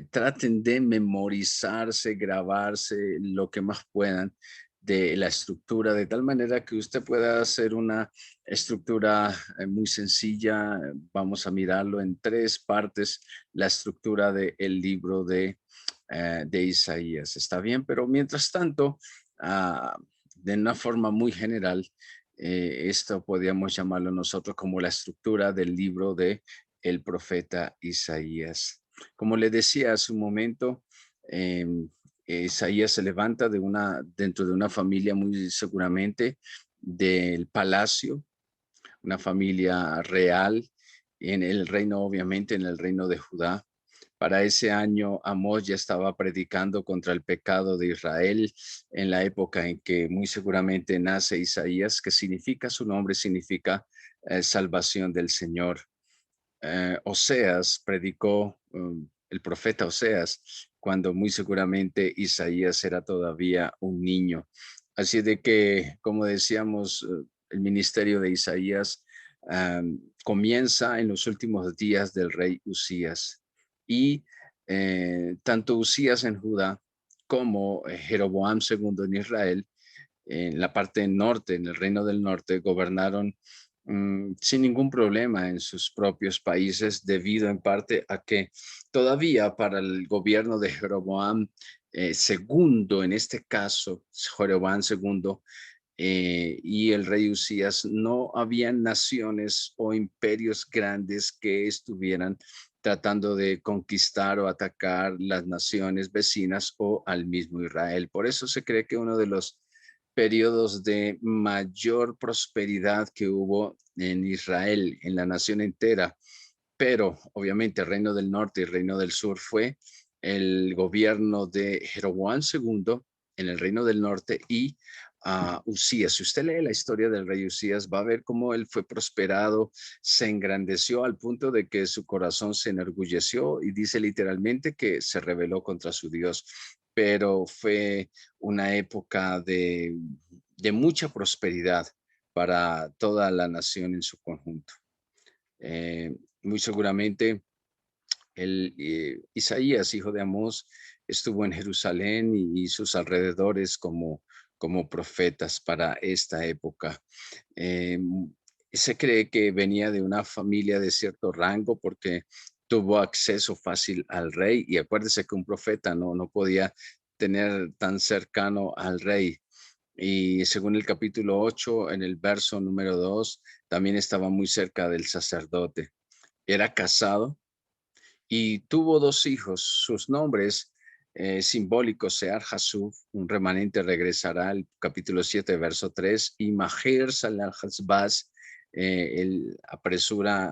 traten de memorizarse, grabarse lo que más puedan de la estructura, de tal manera que usted pueda hacer una estructura muy sencilla. Vamos a mirarlo en tres partes, la estructura del libro de Isaías. Está bien, pero mientras tanto, de una forma muy general, esto podríamos llamarlo nosotros como la estructura del libro de el profeta Isaías. Como le decía hace un momento, Isaías se levanta dentro de una familia muy seguramente del palacio, una familia real en el reino, obviamente en el reino de Judá. Para ese año, Amós ya estaba predicando contra el pecado de Israel en la época en que muy seguramente nace Isaías, que significa, su nombre significa salvación del Señor. Oseas predicó, el profeta Oseas, cuando muy seguramente Isaías era todavía un niño. Así de que, como decíamos, el ministerio de Isaías comienza en los últimos días del rey Usías. Y tanto Usías en Judá como Jeroboam segundo en Israel, en la parte norte, en el reino del norte, gobernaron sin ningún problema en sus propios países, debido en parte a que todavía para el gobierno de Jeroboam segundo, en este caso, Jeroboam segundo, y el rey Usías, no habían naciones o imperios grandes que estuvieran tratando de conquistar o atacar las naciones vecinas o al mismo Israel. Por eso se cree que uno de los periodos de mayor prosperidad que hubo en Israel, en la nación entera, pero obviamente el reino del norte y el reino del sur fue el gobierno de Jeroboam segundo en el reino del norte y Usías. Si usted lee la historia del rey Usías, va a ver cómo él fue prosperado, se engrandeció al punto de que su corazón se enorgulleció y dice literalmente que se rebeló contra su Dios. Pero fue una época de mucha prosperidad para toda la nación en su conjunto. Muy seguramente Isaías, hijo de Amós, estuvo en Jerusalén y sus alrededores como profetas para esta época. Eh, Se cree que venía de una familia de cierto rango porque tuvo acceso fácil al rey, y acuérdese que un profeta no podía tener tan cercano al rey. Y según el capítulo 8, en el verso número 2, también estaba muy cerca del sacerdote. Era casado y tuvo dos hijos. Sus nombres simbólicos: Sear Hasub, un remanente regresará, el capítulo 7, verso 3, y Maher Salah Hasbaz, él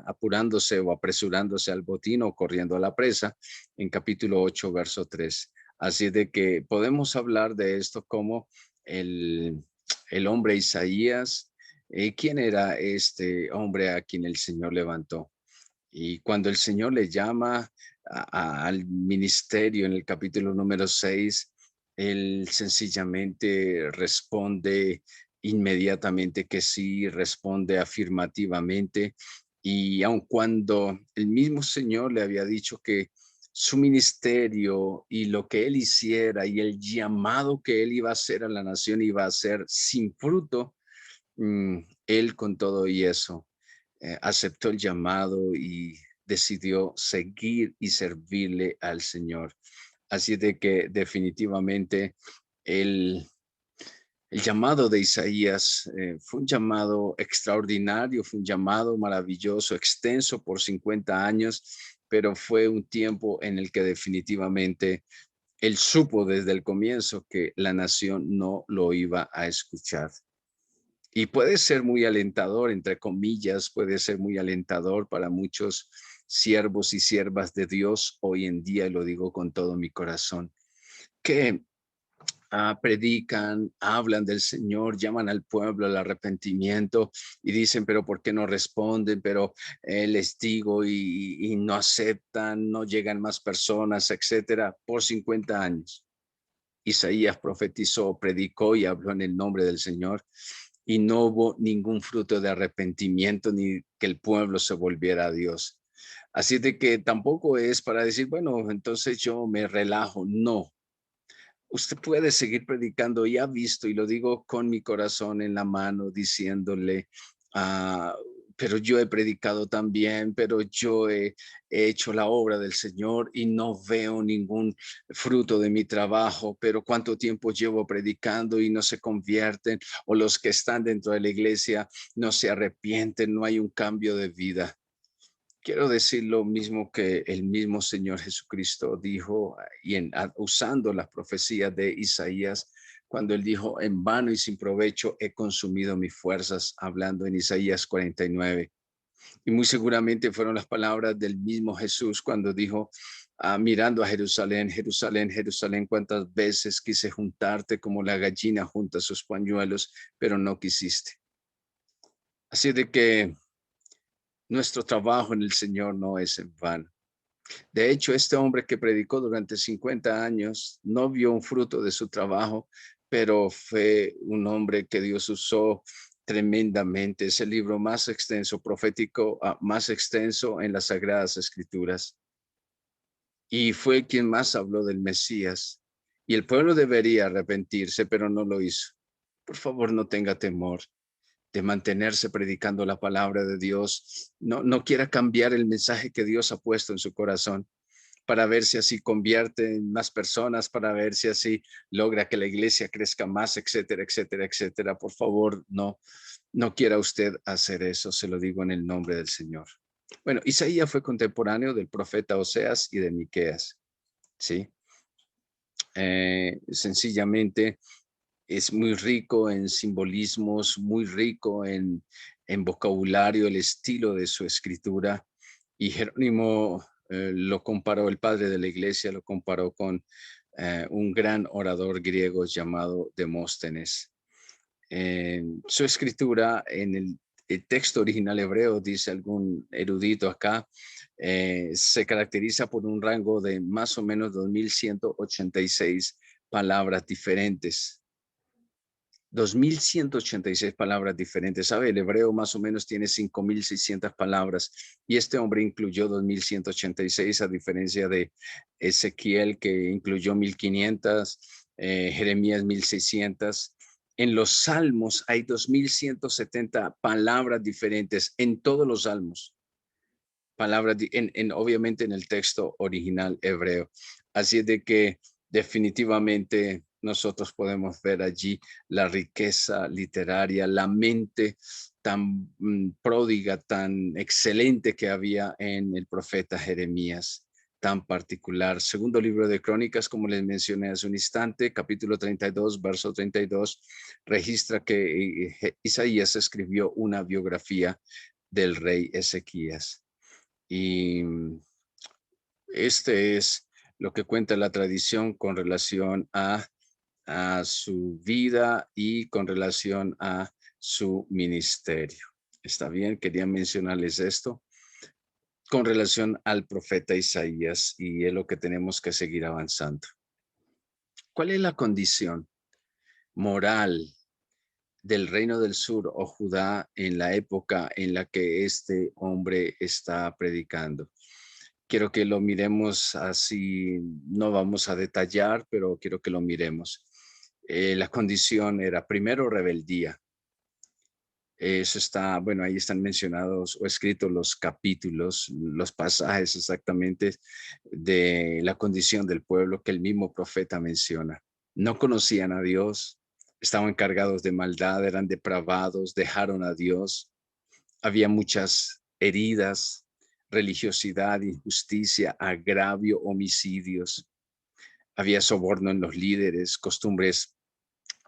apurándose o apresurándose al botín o corriendo a la presa, en capítulo 8, verso 3. Así de que podemos hablar de esto como el, el hombre Isaías. ¿Quién era este hombre a quien el Señor levantó? Y cuando el Señor le llama al ministerio en el capítulo número 6, él sencillamente responde inmediatamente que sí, responde afirmativamente. Y aun cuando el mismo Señor le había dicho que su ministerio y lo que él hiciera y el llamado que él iba a hacer a la nación iba a ser sin fruto, él con todo y eso aceptó el llamado y decidió seguir y servirle al Señor. Así de que definitivamente el, el llamado de Isaías fue un llamado extraordinario, fue un llamado maravilloso, extenso por 50 años, pero fue un tiempo en el que definitivamente él supo desde el comienzo que la nación no lo iba a escuchar. Y puede ser muy alentador, entre comillas, puede ser muy alentador para muchos siervos y siervas de Dios hoy en día, y lo digo con todo mi corazón, que predican, hablan del Señor, llaman al pueblo al arrepentimiento y dicen, pero ¿por qué no responden? Pero les digo y no aceptan, no llegan más personas, etcétera, por 50 años. Isaías profetizó, predicó y habló en el nombre del Señor, y no hubo ningún fruto de arrepentimiento ni que el pueblo se volviera a Dios. Así de que tampoco es para decir, bueno, entonces yo me relajo. No, usted puede seguir predicando y ha visto, y lo digo con mi corazón en la mano, diciéndole, ah, pero yo he predicado también, pero yo he hecho la obra del Señor y no veo ningún fruto de mi trabajo, pero cuánto tiempo llevo predicando y no se convierten, o los que están dentro de la iglesia no se arrepienten, no hay un cambio de vida. Quiero decir lo mismo que el mismo Señor Jesucristo dijo usando las profecías de Isaías, cuando él dijo, en vano y sin provecho he consumido mis fuerzas, hablando en Isaías 49. Y muy seguramente fueron las palabras del mismo Jesús cuando dijo, mirando a Jerusalén, Jerusalén, Jerusalén, cuántas veces quise juntarte como la gallina junta sus pañuelos, pero no quisiste. Así de que nuestro trabajo en el Señor no es en vano. De hecho, este hombre que predicó durante 50 años no vio un fruto de su trabajo, pero fue un hombre que Dios usó tremendamente. Es el libro más extenso, profético, más extenso en las Sagradas Escrituras. Y fue quien más habló del Mesías. Y el pueblo debería arrepentirse, pero no lo hizo. Por favor, no tenga temor de mantenerse predicando la palabra de Dios. No quiera cambiar el mensaje que Dios ha puesto en su corazón, para ver si así convierte en más personas, para ver si así logra que la iglesia crezca más, etcétera, etcétera, etcétera. Por favor, no quiera usted hacer eso, se lo digo en el nombre del Señor. Bueno, Isaías fue contemporáneo del profeta Oseas y de Miqueas, ¿sí? Sencillamente es muy rico en simbolismos, muy rico en vocabulario, el estilo de su escritura. Y Jerónimo lo comparó, el padre de la iglesia lo comparó con un gran orador griego llamado Demóstenes. Su escritura en el texto original hebreo, dice algún erudito acá, se caracteriza por un rango de más o menos 2186 palabras diferentes. 2186 palabras diferentes. ¿Sabe? El hebreo más o menos tiene 5600 palabras y este hombre incluyó 2186, a diferencia de Ezequiel, que incluyó 1500, Jeremías 1600. En los salmos hay 2170 palabras diferentes en todos los salmos. Palabras obviamente en el texto original hebreo. Así de que definitivamente nosotros podemos ver allí la riqueza literaria, la mente tan pródiga, tan excelente que había en el profeta Jeremías, tan particular. Segundo libro de Crónicas, como les mencioné hace un instante, capítulo 32, verso 32, registra que Isaías escribió una biografía del rey Ezequías. Y este es lo que cuenta la tradición con relación a su vida y con relación a su ministerio. ¿Está bien? Quería mencionarles esto con relación al profeta Isaías, y es lo que tenemos que seguir avanzando. ¿Cuál es la condición moral del reino del sur o Judá en la época en la que este hombre está predicando? Quiero que lo miremos así, no vamos a detallar, pero quiero que lo miremos. La condición era primero rebeldía. Eso está, bueno, ahí están mencionados o escritos los capítulos, los pasajes exactamente de la condición del pueblo que el mismo profeta menciona. No conocían a Dios, estaban cargados de maldad, eran depravados, dejaron a Dios. Había muchas heridas, religiosidad, injusticia, agravio, homicidios. Había soborno en los líderes, costumbres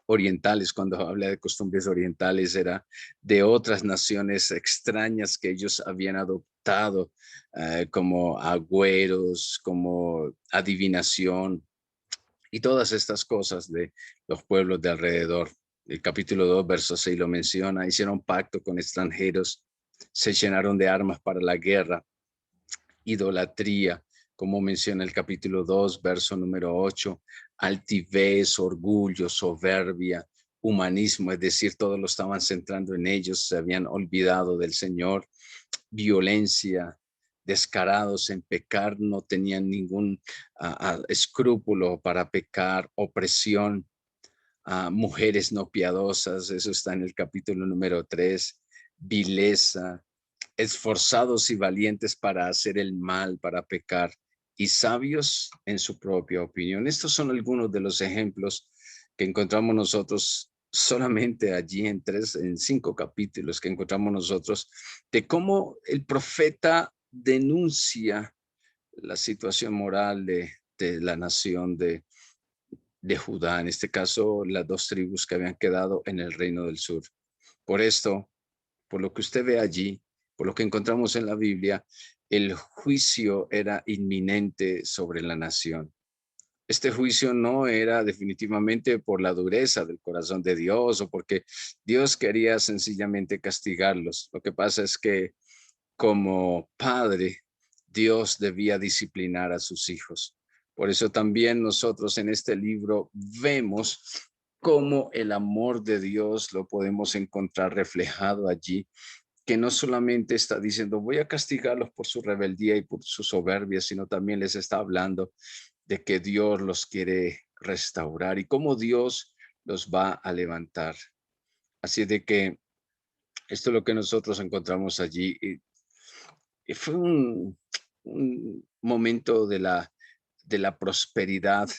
orientales. Cuando habla de costumbres orientales, era de otras naciones extrañas que ellos habían adoptado, como agüeros, como adivinación y todas estas cosas de los pueblos de alrededor. El capítulo 2, verso 6 lo menciona. Hicieron pacto con extranjeros, se llenaron de armas para la guerra, idolatría, como menciona el capítulo 2, verso número 8, altivez, orgullo, soberbia, humanismo, es decir, todos lo estaban centrando en ellos, se habían olvidado del Señor, violencia, descarados en pecar, no tenían ningún escrúpulo para pecar, opresión a mujeres no piadosas, eso está en el capítulo número 3, vileza, esforzados y valientes para hacer el mal, para pecar, y sabios en su propia opinión. Estos son algunos de los ejemplos que encontramos nosotros solamente allí en 5 capítulos que encontramos nosotros de cómo el profeta denuncia la situación moral de la nación de Judá, en este caso las 2 tribus que habían quedado en el reino del sur. Por esto, por lo que usted ve allí, por lo que encontramos en la Biblia, el juicio era inminente sobre la nación. Este juicio no era definitivamente por la dureza del corazón de Dios o porque Dios quería sencillamente castigarlos. Lo que pasa es que como padre, Dios debía disciplinar a sus hijos. Por eso también nosotros en este libro vemos cómo el amor de Dios lo podemos encontrar reflejado allí, que no solamente está diciendo voy a castigarlos por su rebeldía y por su soberbia, sino también les está hablando de que Dios los quiere restaurar y cómo Dios los va a levantar. Así de que esto es lo que nosotros encontramos allí. Y fue un momento de la prosperidad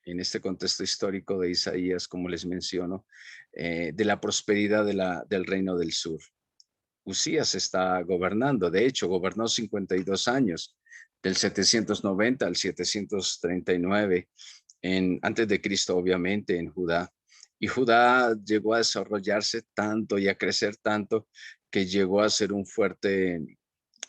en este contexto histórico de Isaías, como les menciono, de la prosperidad del reino del sur. Usías está gobernando, de hecho, gobernó 52 años, del 790 al 739, antes de Cristo, obviamente, en Judá. Y Judá llegó a desarrollarse tanto y a crecer tanto que llegó a ser un fuerte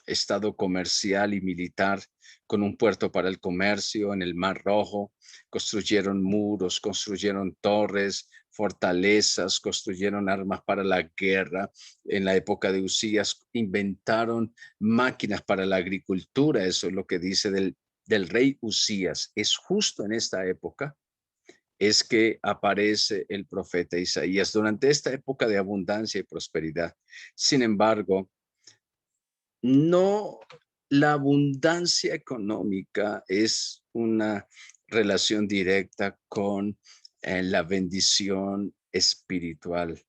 estado comercial y militar, con un puerto para el comercio en el Mar Rojo. Construyeron muros, construyeron torres, fortalezas, construyeron armas para la guerra. En la época de Usías inventaron máquinas para la agricultura. Eso es lo que dice del rey Usías. Es justo en esta época es que aparece el profeta Isaías, durante esta época de abundancia y prosperidad. Sin embargo, no, la abundancia económica es una relación directa con la bendición espiritual.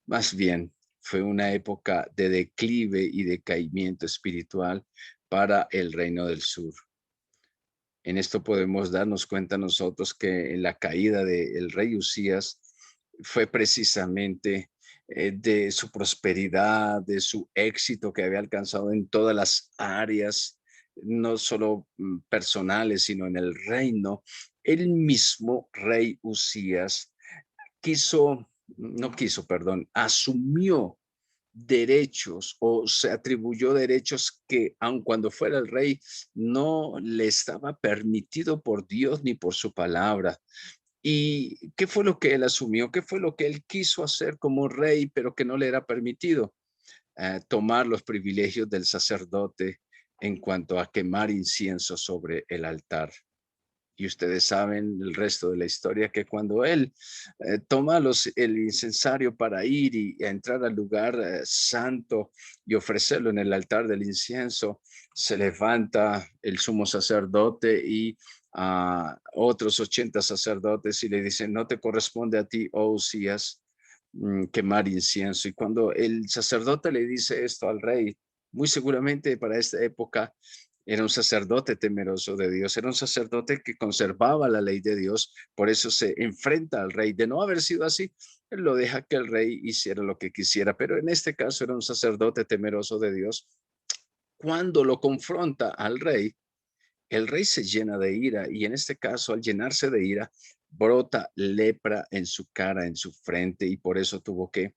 Más bien, fue una época de declive y decaimiento espiritual para el reino del sur. En esto podemos darnos cuenta nosotros que en la caída del rey Usías fue precisamente de su prosperidad, de su éxito que había alcanzado en todas las áreas, no solo personales, sino en el reino. El mismo rey Usías asumió derechos o se atribuyó derechos que, aun cuando fuera el rey, no le estaba permitido por Dios ni por su palabra. ¿Y qué fue lo que él asumió? ¿Qué fue lo que él quiso hacer como rey, pero que no le era permitido? Tomar los privilegios del sacerdote en cuanto a quemar incienso sobre el altar. Y ustedes saben el resto de la historia, que cuando él toma el incensario para ir y entrar al lugar santo y ofrecerlo en el altar del incienso, se levanta el sumo sacerdote y a otros 80 sacerdotes y le dicen, no te corresponde a ti, oh Usías, quemar incienso. Y cuando el sacerdote le dice esto al rey, muy seguramente para esta época era un sacerdote temeroso de Dios, era un sacerdote que conservaba la ley de Dios, por eso se enfrenta al rey. De no haber sido así, él lo deja que el rey hiciera lo que quisiera, pero en este caso era un sacerdote temeroso de Dios. Cuando lo confronta al rey, el rey se llena de ira y en este caso, al llenarse de ira, brota lepra en su cara, en su frente, y por eso tuvo que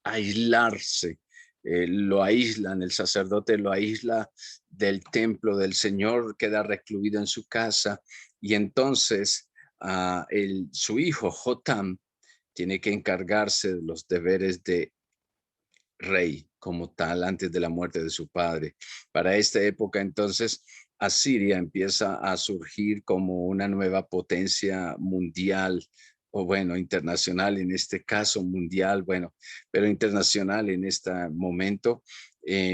aislarse. Lo aíslan, el sacerdote lo aísla del templo del Señor, queda recluido en su casa y entonces su hijo Jotam tiene que encargarse de los deberes de rey como tal antes de la muerte de su padre. Para esta época entonces Asiria empieza a surgir como una nueva potencia mundial, o bueno, internacional, en este caso mundial, bueno, pero internacional en este momento.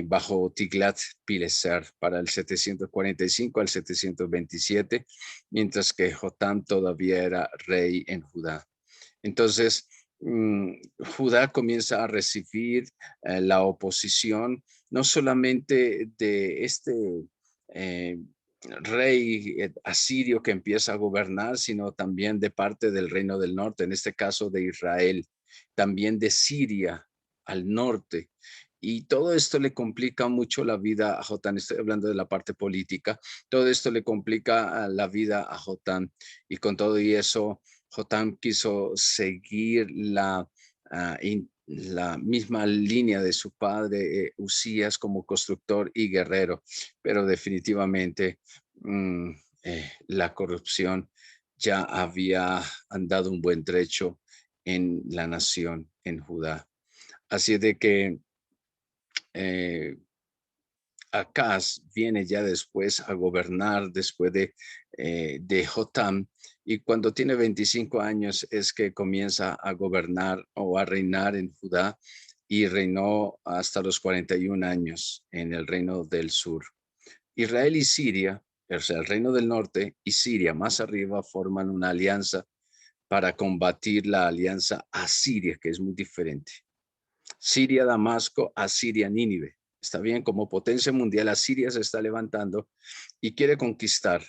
bajo Tiglat-Pileser para el 745 al 727, mientras que Jotam todavía era rey en Judá. Entonces, Judá comienza a recibir la oposición, no solamente de este eh, rey asirio que empieza a gobernar, sino también de parte del reino del norte, en este caso de Israel, también de Siria al norte. Y todo esto le complica mucho la vida a Jotán. Estoy hablando de la parte política. Todo esto le complica la vida a Jotán. Y con todo y eso, Jotam quiso seguir la misma línea de su padre Usías como constructor y guerrero, pero definitivamente la corrupción ya había andado un buen trecho en la nación, en Judá. Así de que eh, Acaz viene ya después a gobernar después de Jotam, y cuando tiene 25 años es que comienza a gobernar o a reinar en Judá, y reinó hasta los 41 años en el reino del sur. Israel y Siria, o sea, el reino del norte y Siria más arriba, forman una alianza para combatir la alianza asiria, que es muy diferente. Siria, Damasco, Asiria, Nínive. Está bien, como potencia mundial, Asiria se está levantando y quiere conquistar.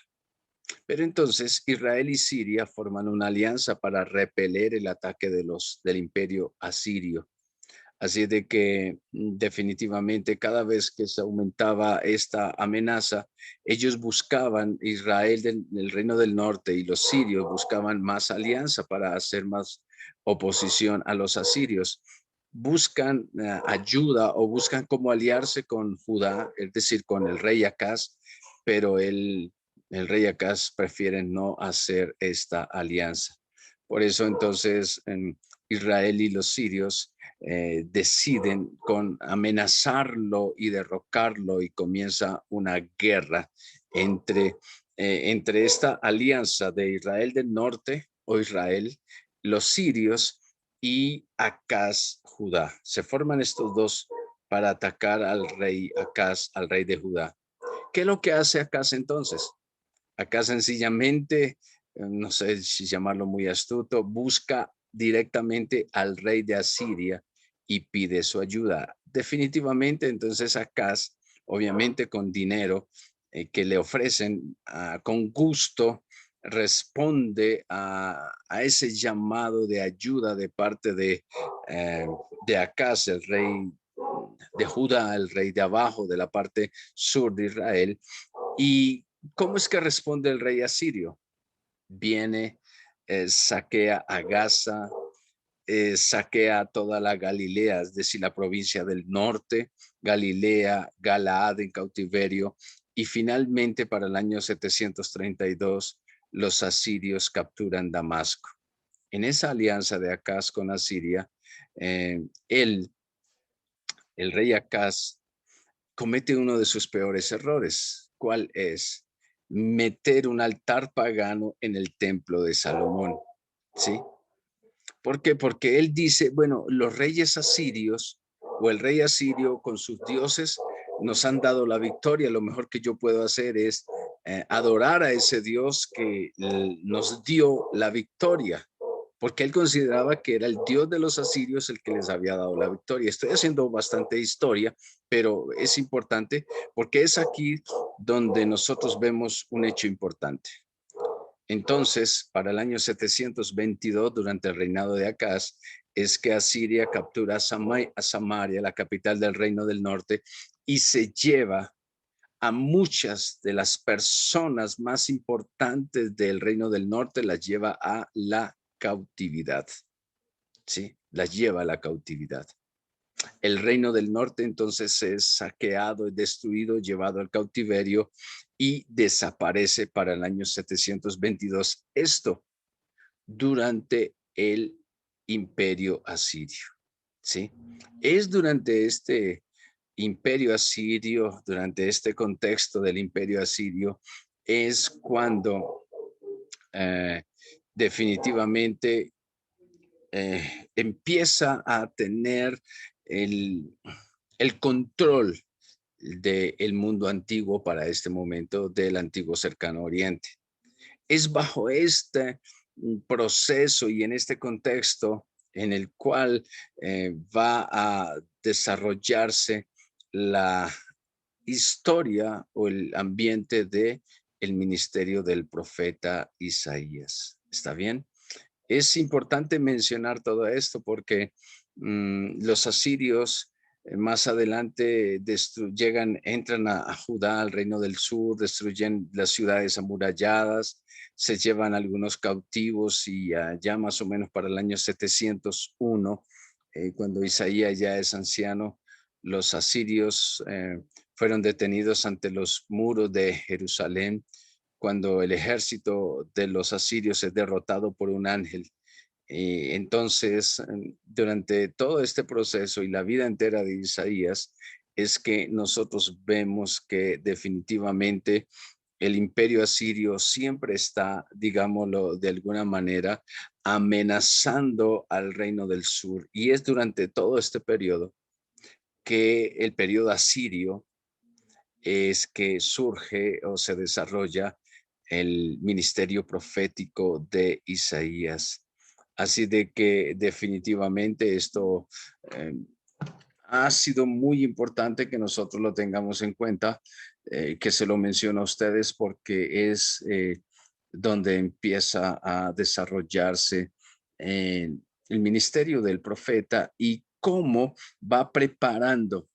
Pero entonces Israel y Siria forman una alianza para repeler el ataque del imperio asirio. Así de que definitivamente cada vez que se aumentaba esta amenaza, ellos buscaban, Israel del reino del norte y los sirios buscaban más alianza para hacer más oposición a los asirios. Buscan ayuda o buscan cómo aliarse con Judá, es decir, con el rey Acaz, pero el rey Acaz prefiere no hacer esta alianza. Por eso entonces Israel y los sirios deciden con amenazarlo y derrocarlo, y comienza una guerra entre esta alianza de Israel del norte o Israel, los sirios y Acaz, Judá. Se forman estos dos para atacar al rey Acaz, al rey de Judá. ¿Qué es lo que hace Acaz entonces? Acá sencillamente, no sé si llamarlo muy astuto, busca directamente al rey de Asiria y pide su ayuda. Definitivamente, entonces Acaz, obviamente con dinero que le ofrecen, con gusto responde a ese llamado de ayuda de parte de Acaz, el rey de Judá, el rey de abajo, de la parte sur de Israel. ¿Y cómo es que responde el rey asirio? Viene, saquea a Gaza, saquea toda la Galilea, es decir, la provincia del norte, Galilea, Galaad en cautiverio, y finalmente para el año 732 los asirios capturan Damasco. En esa alianza de Acaz con Asiria, el rey Acaz comete uno de sus peores errores. ¿Cuál es? Meter un altar pagano en el templo de Salomón. ¿Sí? ¿Por qué? Porque él dice, bueno, los reyes asirios o el rey asirio con sus dioses nos han dado la victoria. Lo mejor que yo puedo hacer es adorar a ese Dios que nos dio la victoria, porque él consideraba que era el Dios de los asirios el que les había dado la victoria. Estoy haciendo bastante historia, pero es importante porque es aquí donde nosotros vemos un hecho importante. Entonces, para el año 722, durante el reinado de Acaz, es que Asiria captura a Samaria, la capital del reino del norte, y se lleva a muchas de las personas más importantes del reino del norte, las lleva a la cautividad. ¿Sí? Las lleva a la cautividad. El reino del norte entonces es saqueado, es destruido, llevado al cautiverio y desaparece para el año 722. Esto durante el imperio asirio. ¿Sí? Es durante este imperio asirio, durante este contexto del imperio asirio, es cuando definitivamente empieza a tener el, el control del mundo antiguo para este momento del antiguo cercano oriente. Es bajo este proceso y en este contexto en el cual va a desarrollarse la historia o el ambiente de el ministerio del profeta Isaías. ¿Está bien? Es importante mencionar todo esto porque los asirios más adelante llegan, entran a Judá, al reino del sur, destruyen las ciudades amuralladas, se llevan algunos cautivos y ya más o menos para el año 701, cuando Isaías ya es anciano, los asirios fueron detenidos ante los muros de Jerusalén cuando el ejército de los asirios es derrotado por un ángel. Entonces, durante todo este proceso y la vida entera de Isaías, es que nosotros vemos que definitivamente el imperio asirio siempre está, digámoslo de alguna manera, amenazando al reino del sur. Y es durante todo este periodo que el periodo asirio es que surge o se desarrolla el ministerio profético de Isaías. Así de que definitivamente esto eh, ha sido muy importante que nosotros lo tengamos en cuenta, que se lo menciono a ustedes porque es donde empieza a desarrollarse el ministerio del profeta y cómo va preparando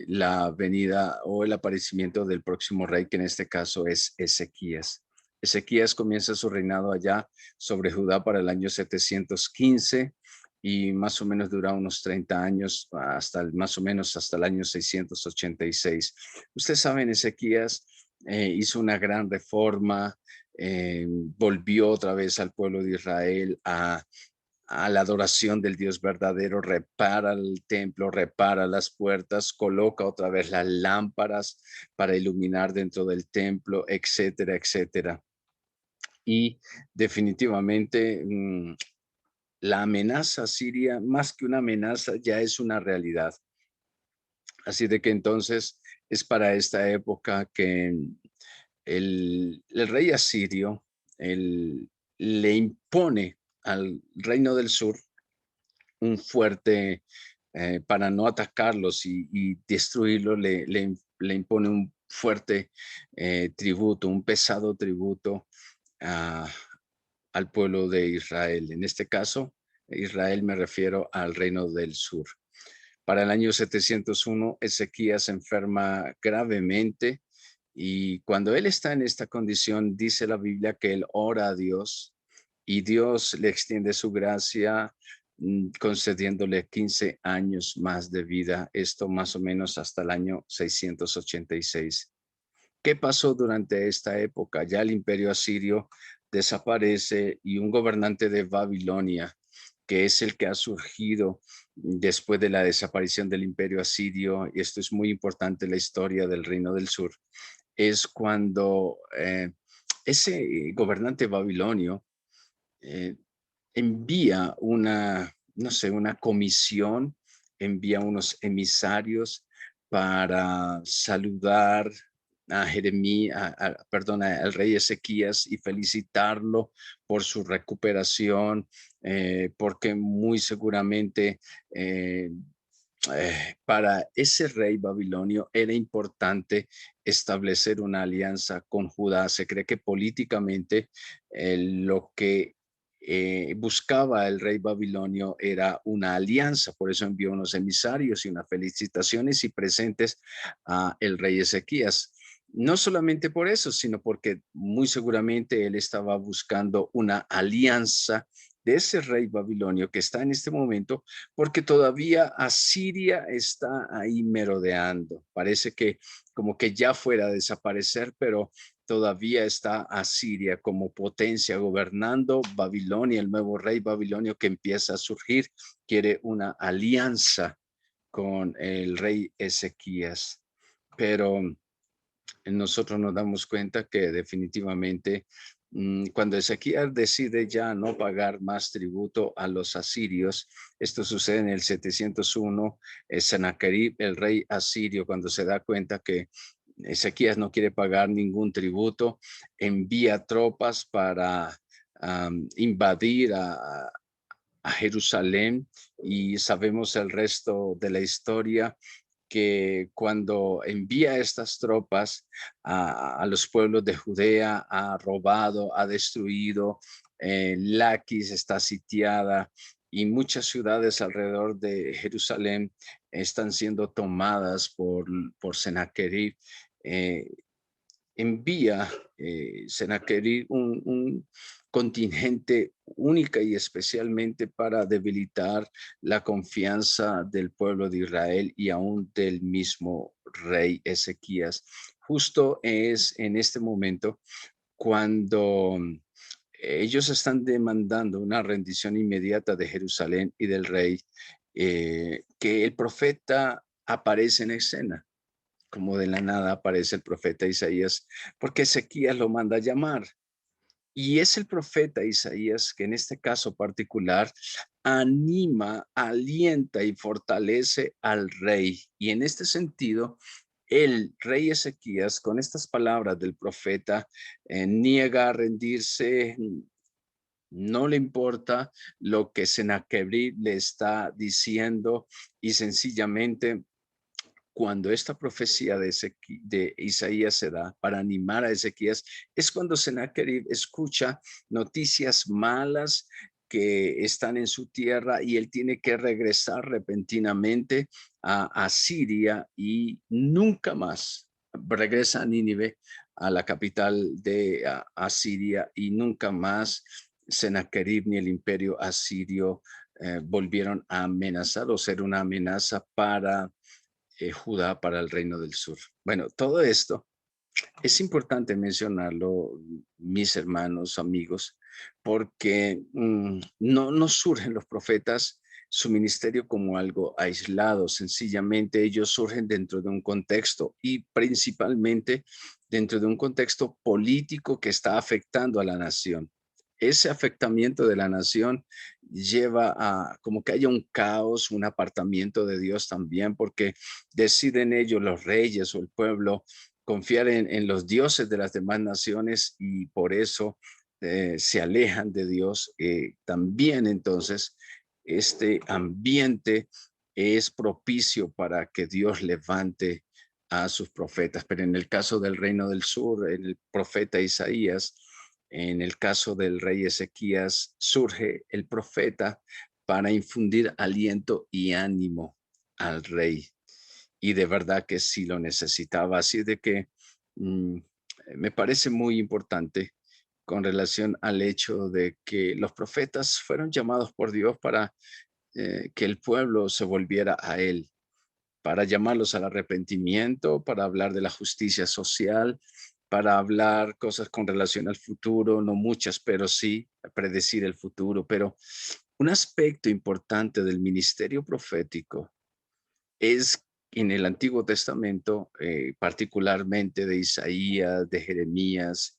la venida o el aparecimiento del próximo rey, que en este caso es Ezequías. Ezequías comienza su reinado allá sobre Judá para el año 715 y más o menos dura unos 30 años, más o menos hasta el año 686. Ustedes saben, Ezequías hizo una gran reforma, volvió otra vez al pueblo de Israel a la adoración del Dios verdadero, repara el templo, repara las puertas, coloca otra vez las lámparas para iluminar dentro del templo, etcétera, etcétera. Y definitivamente la amenaza siria, más que una amenaza, ya es una realidad. Así de que entonces es para esta época que el rey asirio le impone al reino del sur un fuerte, para no atacarlos y destruirlos, le impone un fuerte tributo, un pesado tributo a, al pueblo de Israel. En este caso, Israel me refiero al reino del sur. Para el año 701, Ezequías se enferma gravemente y cuando él está en esta condición, dice la Biblia que él ora a Dios y Dios le extiende su gracia concediéndole 15 años más de vida, esto más o menos hasta el año 686. ¿Qué pasó durante esta época? Ya el imperio asirio desaparece y un gobernante de Babilonia, que es el que ha surgido después de la desaparición del imperio asirio, y esto es muy importante en la historia del Reino del Sur, es cuando ese gobernante babilonio eh, envía una, no sé, una comisión, envía unos emisarios para saludar a Jeremías, perdona, al rey Ezequías y felicitarlo por su recuperación, porque muy seguramente para ese rey babilonio era importante establecer una alianza con Judá. Se cree que políticamente lo que buscaba el rey babilonio era una alianza, por eso envió unos emisarios y unas felicitaciones y presentes a el rey Ezequías. No solamente por eso, sino porque muy seguramente él estaba buscando una alianza de ese rey babilonio que está en este momento, porque todavía Asiria está ahí merodeando. Parece que como que ya fuera a desaparecer, pero todavía está Asiria como potencia gobernando Babilonia, el nuevo rey babilonio que empieza a surgir, quiere una alianza con el rey Ezequías. Pero nosotros nos damos cuenta que definitivamente Cuando Ezequías decide ya no pagar más tributo a los asirios, esto sucede en el 701, Sennacherib, el rey asirio, cuando se da cuenta que Ezequías no quiere pagar ningún tributo, envía tropas para invadir a Jerusalén, y sabemos el resto de la historia, que cuando envía estas tropas a los pueblos de Judea, ha robado, ha destruido. Laquis está sitiada y muchas ciudades alrededor de Jerusalén están siendo tomadas por Sennacherib. Eh, Envía Sennacherib un contingente única y especialmente para debilitar la confianza del pueblo de Israel y aún del mismo rey Ezequías. Justo es en este momento cuando ellos están demandando una rendición inmediata de Jerusalén y del rey, que el profeta aparece en escena. Como de la nada aparece el profeta Isaías, porque Ezequías lo manda a llamar. Y es el profeta Isaías que en este caso particular anima, alienta y fortalece al rey. Y en este sentido, el rey Ezequías, con estas palabras del profeta, niega a rendirse, no le importa lo que Sennacherib le está diciendo, y sencillamente cuando esta profecía de Isaías se da para animar a Ezequías, es cuando Sennacherib escucha noticias malas que están en su tierra y él tiene que regresar repentinamente a Siria, y nunca más regresa a Nínive, a la capital de Asiria, y nunca más Sennacherib ni el imperio asirio volvieron a amenazar o ser una amenaza para Judá, para el reino del sur. Bueno, todo esto es importante mencionarlo, mis hermanos, amigos, porque no surgen los profetas su ministerio como algo aislado. Sencillamente ellos surgen dentro de un contexto, y principalmente dentro de un contexto político que está afectando a la nación. Ese afectamiento de la nación lleva a como que haya un caos, un apartamiento de Dios también, porque deciden ellos, los reyes o el pueblo, confiar en los dioses de las demás naciones, y por eso se alejan de Dios. También entonces este ambiente es propicio para que Dios levante a sus profetas. Pero en el caso del reino del sur, el profeta Isaías, en el caso del rey Ezequías, surge el profeta para infundir aliento y ánimo al rey. Y de verdad que sí lo necesitaba. Así de que mm, me parece muy importante con relación al hecho de que los profetas fueron llamados por Dios para que el pueblo se volviera a él, para llamarlos al arrepentimiento, para hablar de la justicia social, para hablar cosas con relación al futuro, no muchas, pero sí predecir el futuro. Pero un aspecto importante del ministerio profético es en el Antiguo Testamento, particularmente de Isaías, de Jeremías,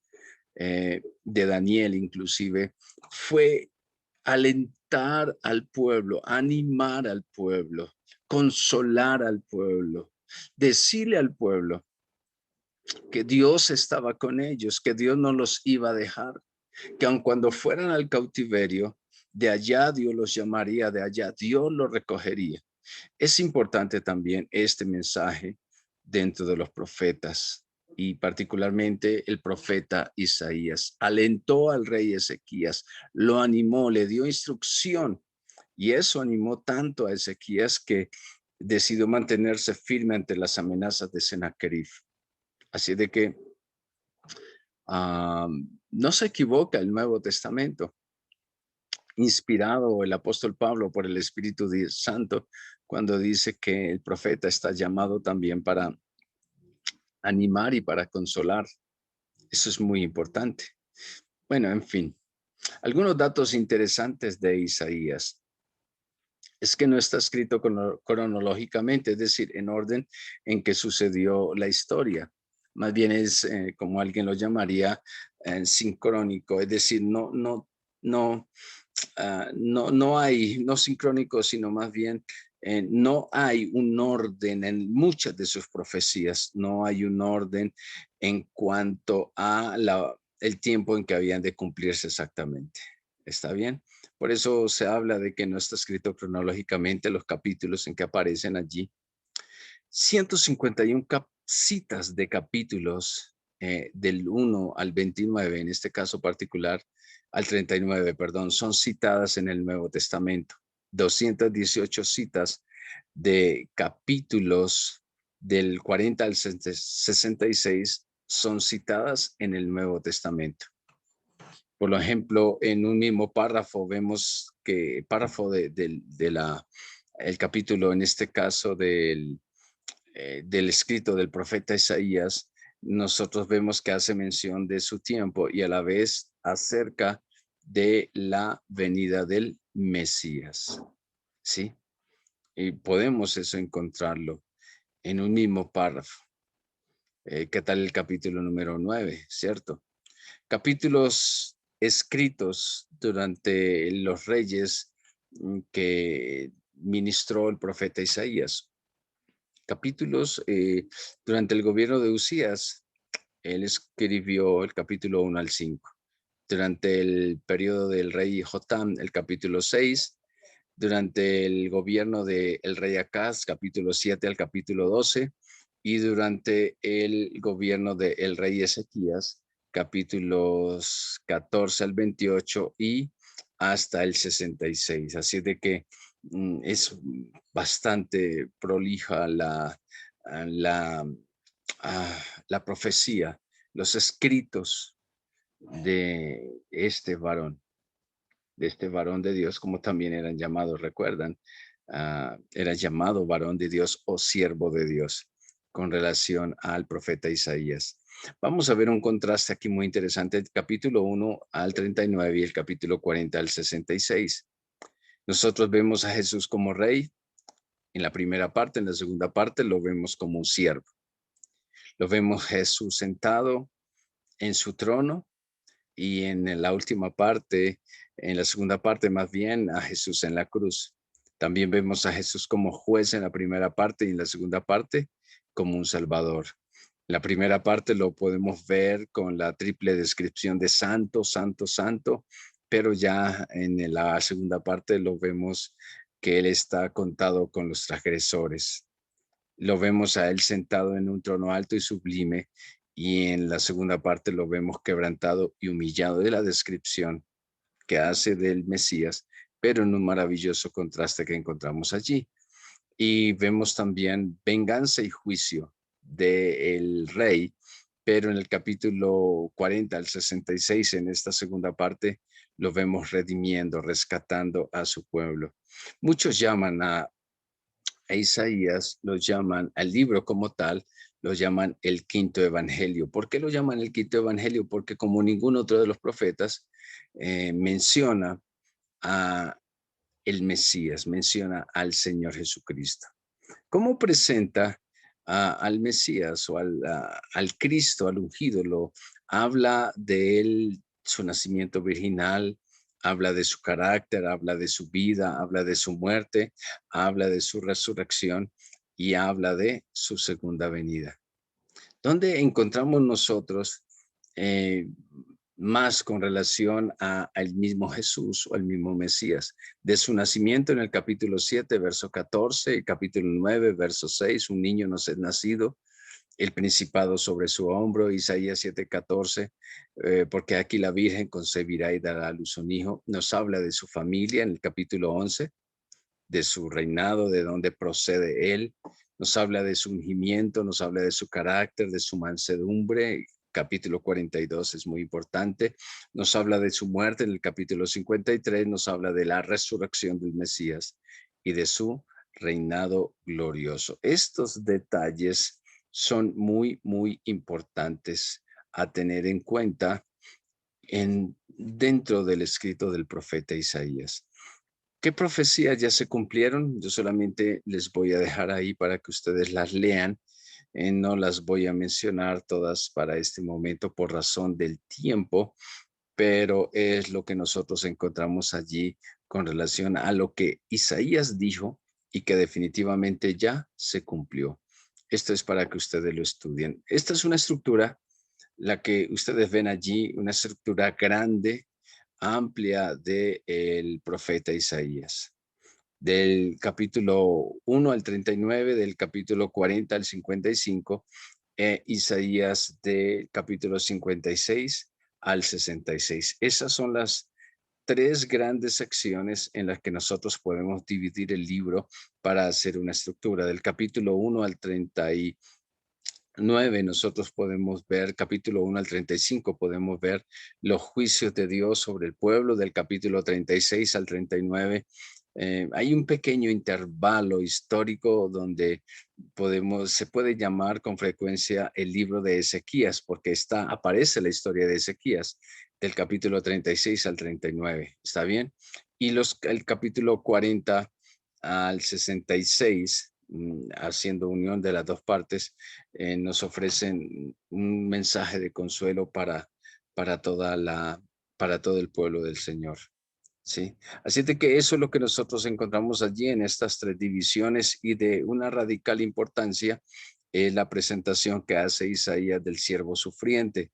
de Daniel inclusive, fue alentar al pueblo, animar al pueblo, consolar al pueblo, decirle al pueblo que Dios estaba con ellos, que Dios no los iba a dejar, que aun cuando fueran al cautiverio, de allá Dios los llamaría, de allá Dios los recogería. Es importante también este mensaje dentro de los profetas, y particularmente el profeta Isaías. Alentó al rey Ezequías, lo animó, le dio instrucción, y eso animó tanto a Ezequías que decidió mantenerse firme ante las amenazas de Sennacherib. Así de que no se equivoca el Nuevo Testamento, inspirado el apóstol Pablo por el Espíritu Santo, cuando dice que el profeta está llamado también para animar y para consolar. Eso es muy importante. Bueno, en fin, algunos datos interesantes de Isaías es que no está escrito cronológicamente, es decir, en orden en que sucedió la historia. más bien es como alguien lo llamaría sincrónico, es decir, no, no hay, no sincrónico, sino más bien no hay un orden en muchas de sus profecías, no hay un orden en cuanto a el tiempo en que habían de cumplirse exactamente. ¿Está bien? Por eso se habla de que no está escrito cronológicamente los capítulos en que aparecen allí. 151 citas de capítulos del 1 al 29, en este caso particular, al 39, perdón, son citadas en el Nuevo Testamento. 218 citas de capítulos del 40 al 66 son citadas en el Nuevo Testamento. Por ejemplo, en un mismo párrafo vemos que párrafo el capítulo, en este caso del escrito del profeta Isaías, nosotros vemos que hace mención de su tiempo y a la vez acerca de la venida del Mesías. ¿Sí? Y podemos eso encontrarlo en un mismo párrafo. ¿Qué tal el capítulo número 9? ¿Cierto? Capítulos escritos durante los reyes que ministró el profeta Isaías. Capítulos durante el gobierno de Usías, él escribió el capítulo 1 al 5. Durante el periodo del rey Jotam, el capítulo 6. Durante el gobierno del rey Acaz, capítulo 7 al capítulo 12. Y durante el gobierno del rey Ezequías, capítulos 14 al 28 y hasta el 66. Así de que es bastante prolija la, la profecía, los escritos de este varón de Dios, como también eran llamados, recuerdan, era llamado varón de Dios o siervo de Dios con relación al profeta Isaías. Vamos a ver un contraste aquí muy interesante, el capítulo 1 al 39 y el capítulo 40 al 66. Nosotros vemos a Jesús como rey en la primera parte, en la segunda parte lo vemos como un siervo. Lo vemos Jesús sentado en su trono y en la última parte, en la segunda parte más bien, a Jesús en la cruz. También vemos a Jesús como juez en la primera parte y en la segunda parte como un salvador. En la primera parte lo podemos ver con la triple descripción de santo, santo, santo, pero ya en la segunda parte lo vemos que él está contado con los transgresores. Lo vemos a él sentado en un trono alto y sublime, y en la segunda parte lo vemos quebrantado y humillado, de la descripción que hace del Mesías, pero en un maravilloso contraste que encontramos allí. Y vemos también venganza y juicio del rey, pero en el capítulo 40 al 66, en esta segunda parte, lo vemos redimiendo, rescatando a su pueblo. Muchos llaman a Isaías, lo llaman al libro como tal, lo llaman el quinto evangelio. ¿Por qué lo llaman el quinto evangelio? Porque como ningún otro de los profetas menciona a el Mesías, menciona al Señor Jesucristo. ¿Cómo presenta al Mesías o al Cristo, al ungido? Lo habla de él, su nacimiento virginal, habla de su carácter, habla de su vida, habla de su muerte, habla de su resurrección y habla de su segunda venida. ¿Dónde encontramos nosotros eh, más con relación al mismo Jesús o al mismo Mesías? De su nacimiento en el capítulo 7, verso 14, el capítulo 9, verso 6, un niño nos es nacido, el principado sobre su hombro, Isaías 7:14, porque aquí la Virgen concebirá y dará a luz un hijo. Nos habla de su familia en el capítulo 11, de su reinado, de dónde procede él. Nos habla de su ungimiento, nos habla de su carácter, de su mansedumbre. Capítulo 42 es muy importante. Nos habla de su muerte en el capítulo 53, nos habla de la resurrección del Mesías y de su reinado glorioso. Estos detalles son muy, muy importantes a tener en cuenta dentro del escrito del profeta Isaías. ¿Qué profecías ya se cumplieron? Yo solamente les voy a dejar ahí para que ustedes las lean No las voy a mencionar todas para este momento por razón del tiempo, pero es lo que nosotros encontramos allí con relación a lo que Isaías dijo y que definitivamente ya se cumplió. Esto es para que ustedes lo estudien. Esta es una estructura, la que ustedes ven allí, una estructura grande, amplia del profeta Isaías. Del capítulo 1 al 39, del capítulo 40 al 55, Isaías del capítulo 56 al 66. Esas son las tres grandes secciones en las que nosotros podemos dividir el libro para hacer una estructura. Del capítulo 1 al 39, nosotros podemos ver, capítulo 1 al 35, podemos ver los juicios de Dios sobre el pueblo. Del capítulo 36 al 39, hay un pequeño intervalo histórico donde se puede llamar con frecuencia el libro de Ezequías, porque aparece la historia de Ezequías del capítulo 36 al 39. ¿Está bien? Y el capítulo 40 al 66, haciendo unión de las dos partes, nos ofrecen un mensaje de consuelo para, para todo el pueblo del Señor. Sí, así de que eso es lo que nosotros encontramos allí en estas tres divisiones, y de una radical importancia es la presentación que hace Isaías del siervo sufriente,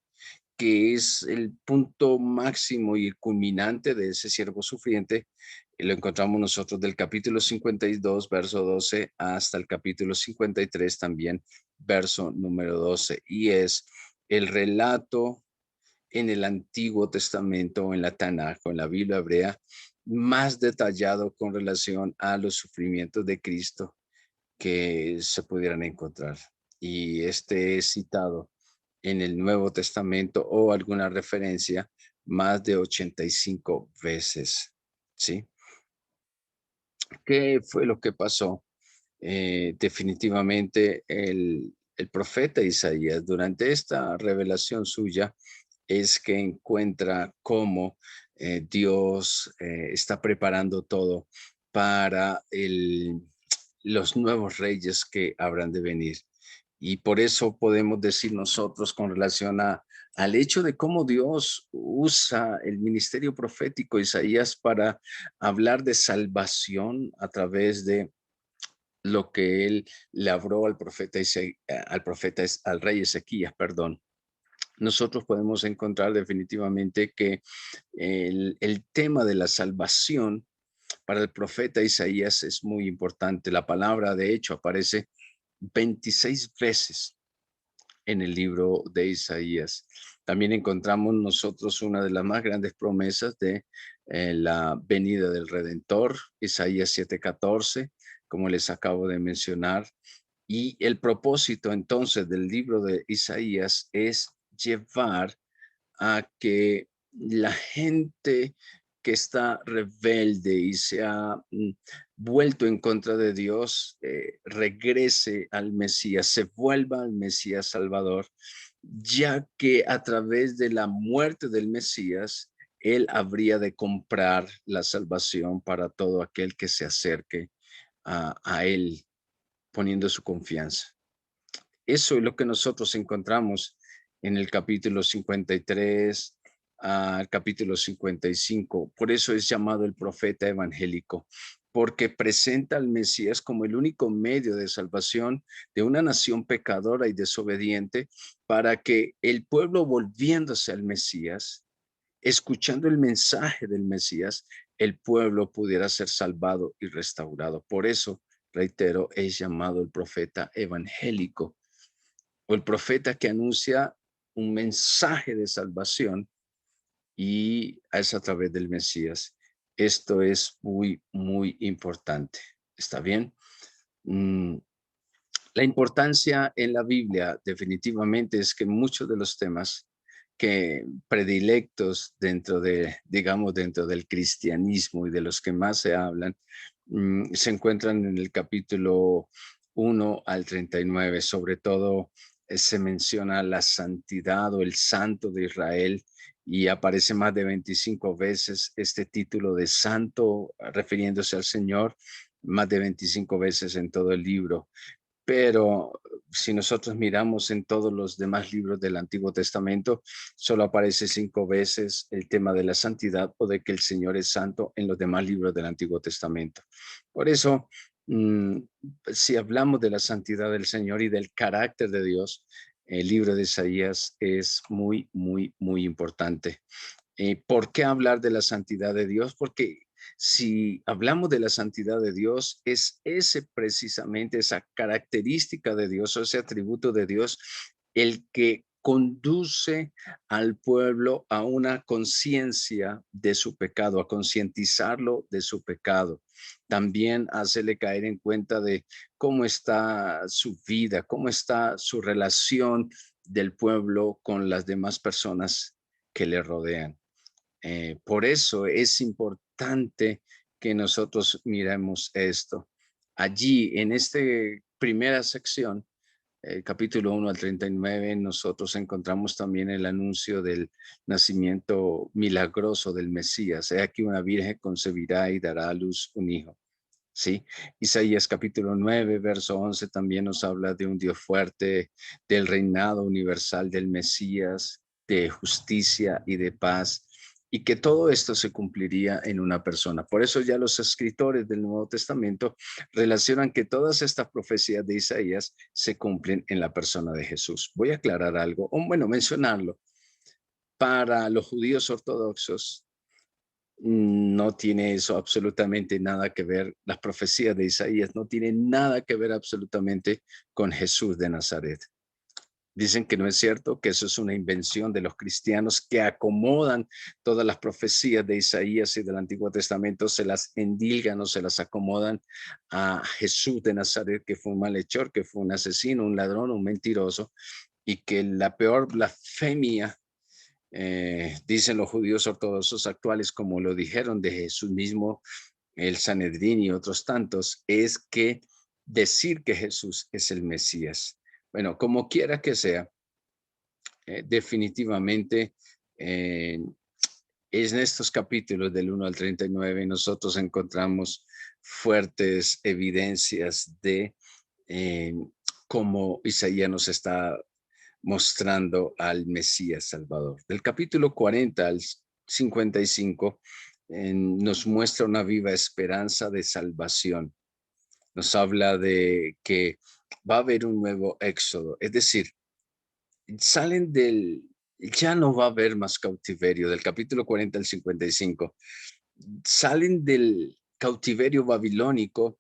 que es el punto máximo y culminante de ese siervo sufriente. Lo encontramos nosotros del capítulo 52, verso 12, hasta el capítulo 53 también, verso número 12, y es el relato en el Antiguo Testamento, en la Tanaj, en la Biblia hebrea, más detallado con relación a los sufrimientos de Cristo que se pudieran encontrar. Y este es citado en el Nuevo Testamento, o alguna referencia, más de 85 veces. ¿Sí? ¿Qué fue lo que pasó? Definitivamente el profeta Isaías, durante esta revelación suya, es que encuentra cómo Dios está preparando todo para los nuevos reyes que habrán de venir. Y por eso podemos decir nosotros, con relación al hecho de cómo Dios usa el ministerio profético Isaías para hablar de salvación a través de lo que él le habló al rey Ezequías, perdón. Nosotros podemos encontrar definitivamente que el tema de la salvación para el profeta Isaías es muy importante. La palabra, de hecho, aparece 26 veces en el libro de Isaías. También encontramos nosotros una de las más grandes promesas de la venida del Redentor, Isaías 7:14, como les acabo de mencionar. Y el propósito entonces del libro de Isaías es llevar a que la gente que está rebelde y se ha vuelto en contra de Dios, regrese al Mesías, se vuelva al Mesías Salvador, ya que a través de la muerte del Mesías, él habría de comprar la salvación para todo aquel que se acerque a él, poniendo su confianza. Eso es lo que nosotros encontramos en el capítulo 53 al capítulo 55. Por eso es llamado el profeta evangélico, porque presenta al Mesías como el único medio de salvación de una nación pecadora y desobediente, para que el pueblo, volviéndose al Mesías, escuchando el mensaje del Mesías, el pueblo pudiera ser salvado y restaurado. Por eso, reitero, es llamado el profeta evangélico, o el profeta que anuncia un mensaje de salvación, y es a través del Mesías. Esto es muy, muy importante. ¿Está bien? La importancia en la Biblia definitivamente es que muchos de los temas que predilectos dentro de, digamos, dentro del cristianismo, y de los que más se hablan, se encuentran en el capítulo 1 al 39. Sobre todo se menciona la santidad, o el santo de Israel, y aparece más de 25 veces este título de santo refiriéndose al Señor, más de 25 veces en todo el libro. Pero si nosotros miramos en todos los demás libros del Antiguo Testamento, solo aparece 5 veces el tema de la santidad o de que el Señor es santo en los demás libros del Antiguo Testamento. Por eso, mm, si hablamos de la santidad del Señor y del carácter de Dios, el libro de Isaías es muy, muy, muy importante. ¿Por qué hablar de la santidad de Dios? Porque si hablamos de la santidad de Dios, es ese precisamente esa característica de Dios o ese atributo de Dios el que conduce al pueblo a una conciencia de su pecado, a concientizarlo de su pecado. También hacerle caer en cuenta de cómo está su vida, cómo está su relación del pueblo con las demás personas que le rodean. Por eso es importante que nosotros miremos esto. Allí, en esta primera sección, capítulo 1 al 39, nosotros encontramos también el anuncio del nacimiento milagroso del Mesías. He aquí una virgen concebirá y dará a luz un hijo. ¿Sí? Isaías capítulo 9, verso 11 también nos habla de un Dios fuerte, del reinado universal del Mesías, de justicia y de paz, y que todo esto se cumpliría en una persona. Por eso ya los escritores del Nuevo Testamento relacionan que todas estas profecías de Isaías se cumplen en la persona de Jesús. Voy a aclarar algo, o bueno, mencionarlo. Para los judíos ortodoxos, no tiene eso absolutamente nada que ver. Las profecías de Isaías no tienen nada que ver absolutamente con Jesús de Nazaret. Dicen que no es cierto, que eso es una invención de los cristianos que acomodan todas las profecías de Isaías y del Antiguo Testamento, se las endilgan o se las acomodan a Jesús de Nazaret, que fue un malhechor, que fue un asesino, un ladrón, un mentiroso, y que la peor blasfemia, dicen los judíos ortodoxos actuales, como lo dijeron de Jesús mismo, el Sanedrín y otros tantos, es que decir que Jesús es el Mesías. Bueno, como quiera que sea, definitivamente es en estos capítulos del 1 al 39 nosotros encontramos fuertes evidencias de eh, cómo Isaías nos está mostrando al Mesías Salvador. Del capítulo 40 al 55 nos muestra una viva esperanza de salvación. Nos habla de que va a haber un nuevo éxodo, es decir, salen del, ya no va a haber más cautiverio, del capítulo 40 al 55, salen del cautiverio babilónico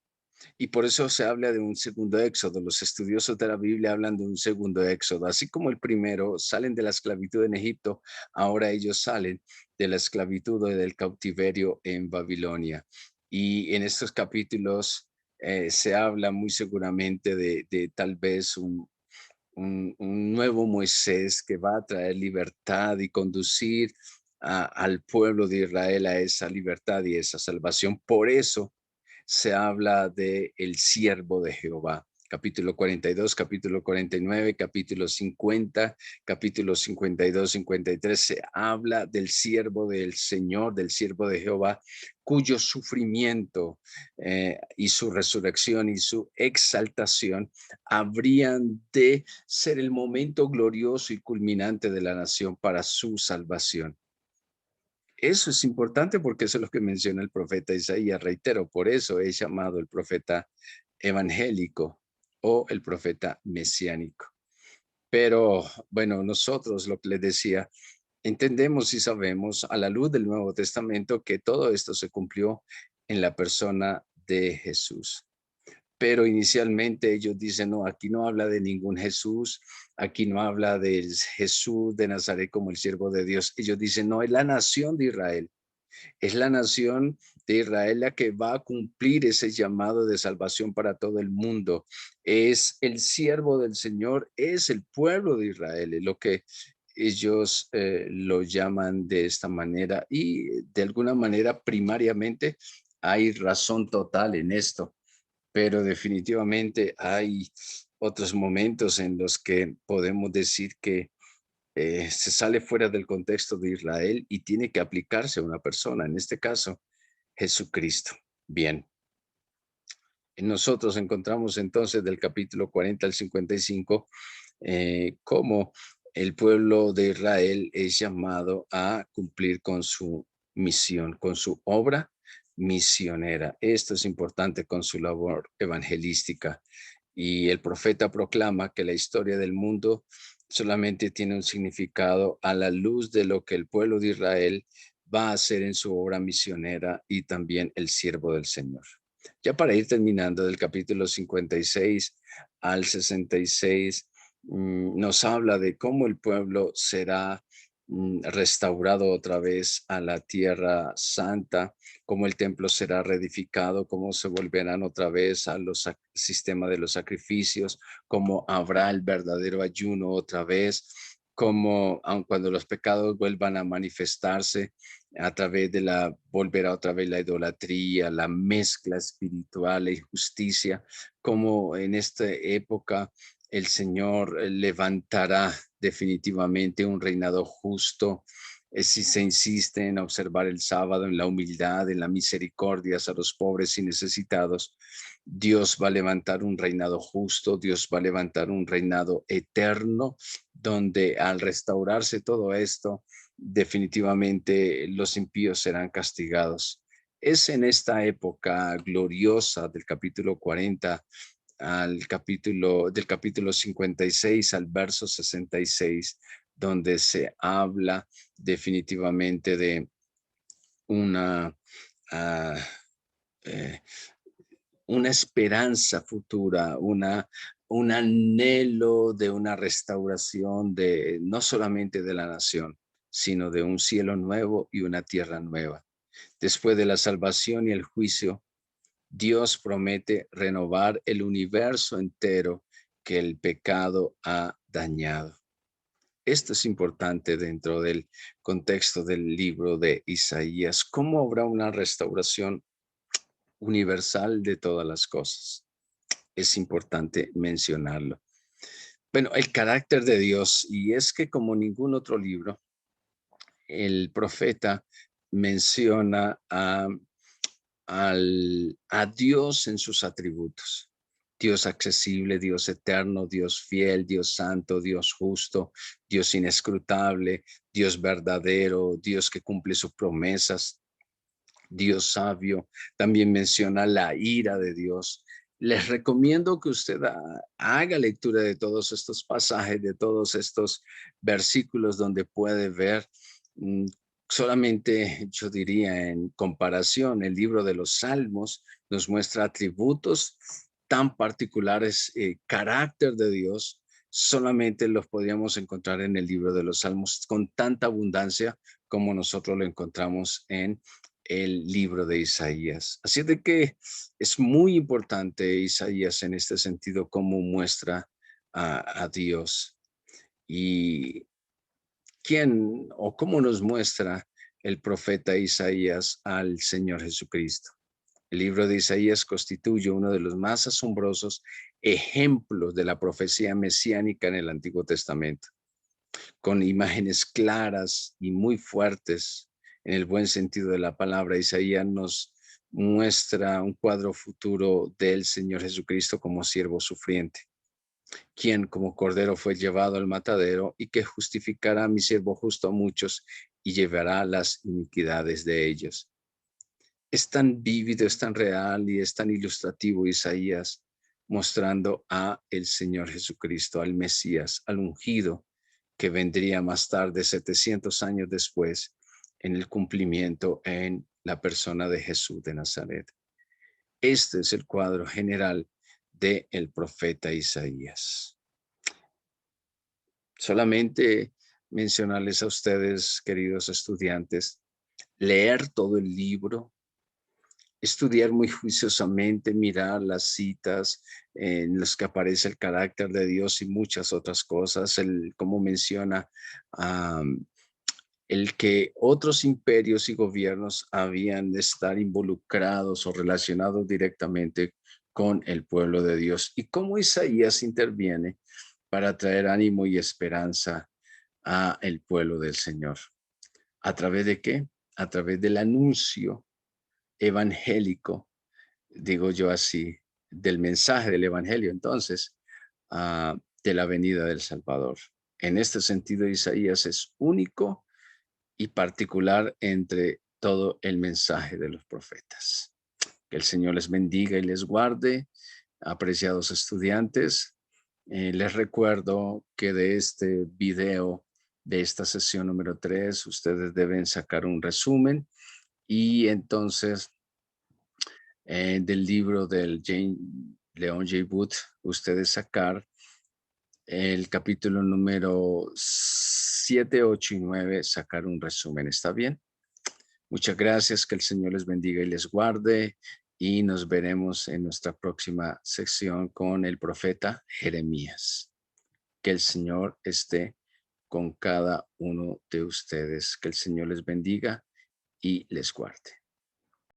y por eso se habla de un segundo éxodo. Los estudiosos de la Biblia hablan de un segundo éxodo. Así como el primero salen de la esclavitud en Egipto, ahora ellos salen de la esclavitud o del cautiverio en Babilonia. Y en estos capítulos se habla muy seguramente de tal vez un nuevo Moisés que va a traer libertad y conducir al pueblo de Israel a esa libertad y esa salvación. Por eso se habla de el siervo de Jehová. Capítulo 42, capítulo 49, capítulo 50, capítulo 52, 53, se habla del siervo del Señor, del siervo de Jehová, cuyo sufrimiento y su resurrección y su exaltación habrían de ser el momento glorioso y culminante de la nación para su salvación. Eso es importante porque eso es lo que menciona el profeta Isaías. Reitero, por eso es llamado el profeta evangélico o el profeta mesiánico. Pero bueno, nosotros, lo que les decía, entendemos y sabemos a la luz del Nuevo Testamento que todo esto se cumplió en la persona de Jesús. Pero inicialmente ellos dicen, no, aquí no habla de ningún Jesús, aquí no habla del Jesús de Nazaret como el siervo de Dios. Ellos dicen, no, es la nación de Israel. Es la nación de Israel la que va a cumplir ese llamado de salvación para todo el mundo. Es el siervo del Señor, es el pueblo de Israel, es lo que ellos lo llaman de esta manera y de alguna manera primariamente hay razón total en esto, pero definitivamente hay otros momentos en los que podemos decir que se sale fuera del contexto de Israel y tiene que aplicarse a una persona, en este caso, Jesucristo. Bien, Nosotros encontramos entonces del capítulo 40 al 55 cómo el pueblo de Israel es llamado a cumplir con su misión, con su obra misionera. Esto es importante con su labor evangelística. Y el profeta proclama que la historia del mundo solamente tiene un significado a la luz de lo que el pueblo de Israel va a hacer en su obra misionera y también el siervo del Señor. Ya para ir terminando, del capítulo 56 al 66, nos habla de cómo el pueblo será restaurado otra vez a la tierra santa, cómo el templo será reedificado, cómo se volverán otra vez a los sistemas de los sacrificios, cómo habrá el verdadero ayuno otra vez, cómo aun cuando los pecados vuelvan a manifestarse a través de volverá otra vez la idolatría, la mezcla espiritual, la injusticia, como en esta época el Señor levantará definitivamente un reinado justo. Si se insiste en observar el sábado, en la humildad, en la misericordia a los pobres y necesitados, Dios va a levantar un reinado justo, Dios va a levantar un reinado eterno, donde al restaurarse todo esto, definitivamente los impíos serán castigados. Es en esta época gloriosa del capítulo 40 del capítulo 56 al verso 66, donde se habla definitivamente de una, uh, eh, una esperanza futura, un anhelo de una restauración de no solamente de la nación, sino de un cielo nuevo y una tierra nueva. Después de la salvación y el juicio, Dios promete renovar el universo entero que el pecado ha dañado. Esto es importante dentro del contexto del libro de Isaías. ¿Cómo habrá una restauración universal de todas las cosas? Es importante mencionarlo. Bueno, el carácter de Dios, y es que como ningún otro libro, el profeta menciona a Dios en sus atributos. Dios accesible, Dios eterno, Dios fiel, Dios santo, Dios justo, Dios inescrutable, Dios verdadero, Dios que cumple sus promesas, Dios sabio. También menciona la ira de Dios. Les recomiendo que usted haga lectura de todos estos pasajes, de todos estos versículos donde puede ver solamente, yo diría, en comparación, el libro de los Salmos nos muestra atributos tan particulares, carácter de Dios, solamente los podríamos encontrar en el libro de los Salmos con tanta abundancia como nosotros lo encontramos en el libro de Isaías. Así de que es muy importante Isaías en este sentido, cómo muestra a Dios y quién o cómo nos muestra el profeta Isaías al Señor Jesucristo. El libro de Isaías constituye uno de los más asombrosos ejemplos de la profecía mesiánica en el Antiguo Testamento, con imágenes claras y muy fuertes en el buen sentido de la palabra. Isaías nos muestra un cuadro futuro del Señor Jesucristo como siervo sufriente, quien como cordero fue llevado al matadero y que justificará a mi siervo justo a muchos y llevará las iniquidades de ellos. Es tan vívido, es tan real y es tan ilustrativo Isaías, mostrando a el Señor Jesucristo, al Mesías, al ungido, que vendría más tarde, 700 años después, en el cumplimiento en la persona de Jesús de Nazaret. Este es el cuadro general del profeta Isaías. Solamente mencionarles a ustedes, queridos estudiantes, leer todo el libro, estudiar muy juiciosamente, mirar las citas en las que aparece el carácter de Dios y muchas otras cosas, como menciona el que otros imperios y gobiernos habían de estar involucrados o relacionados directamente con el pueblo de Dios y cómo Isaías interviene para traer ánimo y esperanza a el pueblo del Señor. ¿A través de qué? A través del anuncio evangélico, digo yo así, del mensaje del Evangelio, entonces, de la venida del Salvador. En este sentido, Isaías es único y particular entre todo el mensaje de los profetas. Que el Señor les bendiga y les guarde, apreciados estudiantes. Les recuerdo que de este video, de esta sesión número 3, ustedes deben sacar un resumen y entonces del libro del Leon J. Booth, ustedes sacar el capítulo número 7, 8 y 9, sacar un resumen. ¿Está bien? Muchas gracias, que el Señor les bendiga y les guarde y nos veremos en nuestra próxima sección con el profeta Jeremías. Que el Señor esté con cada uno de ustedes, que el Señor les bendiga y les guarde.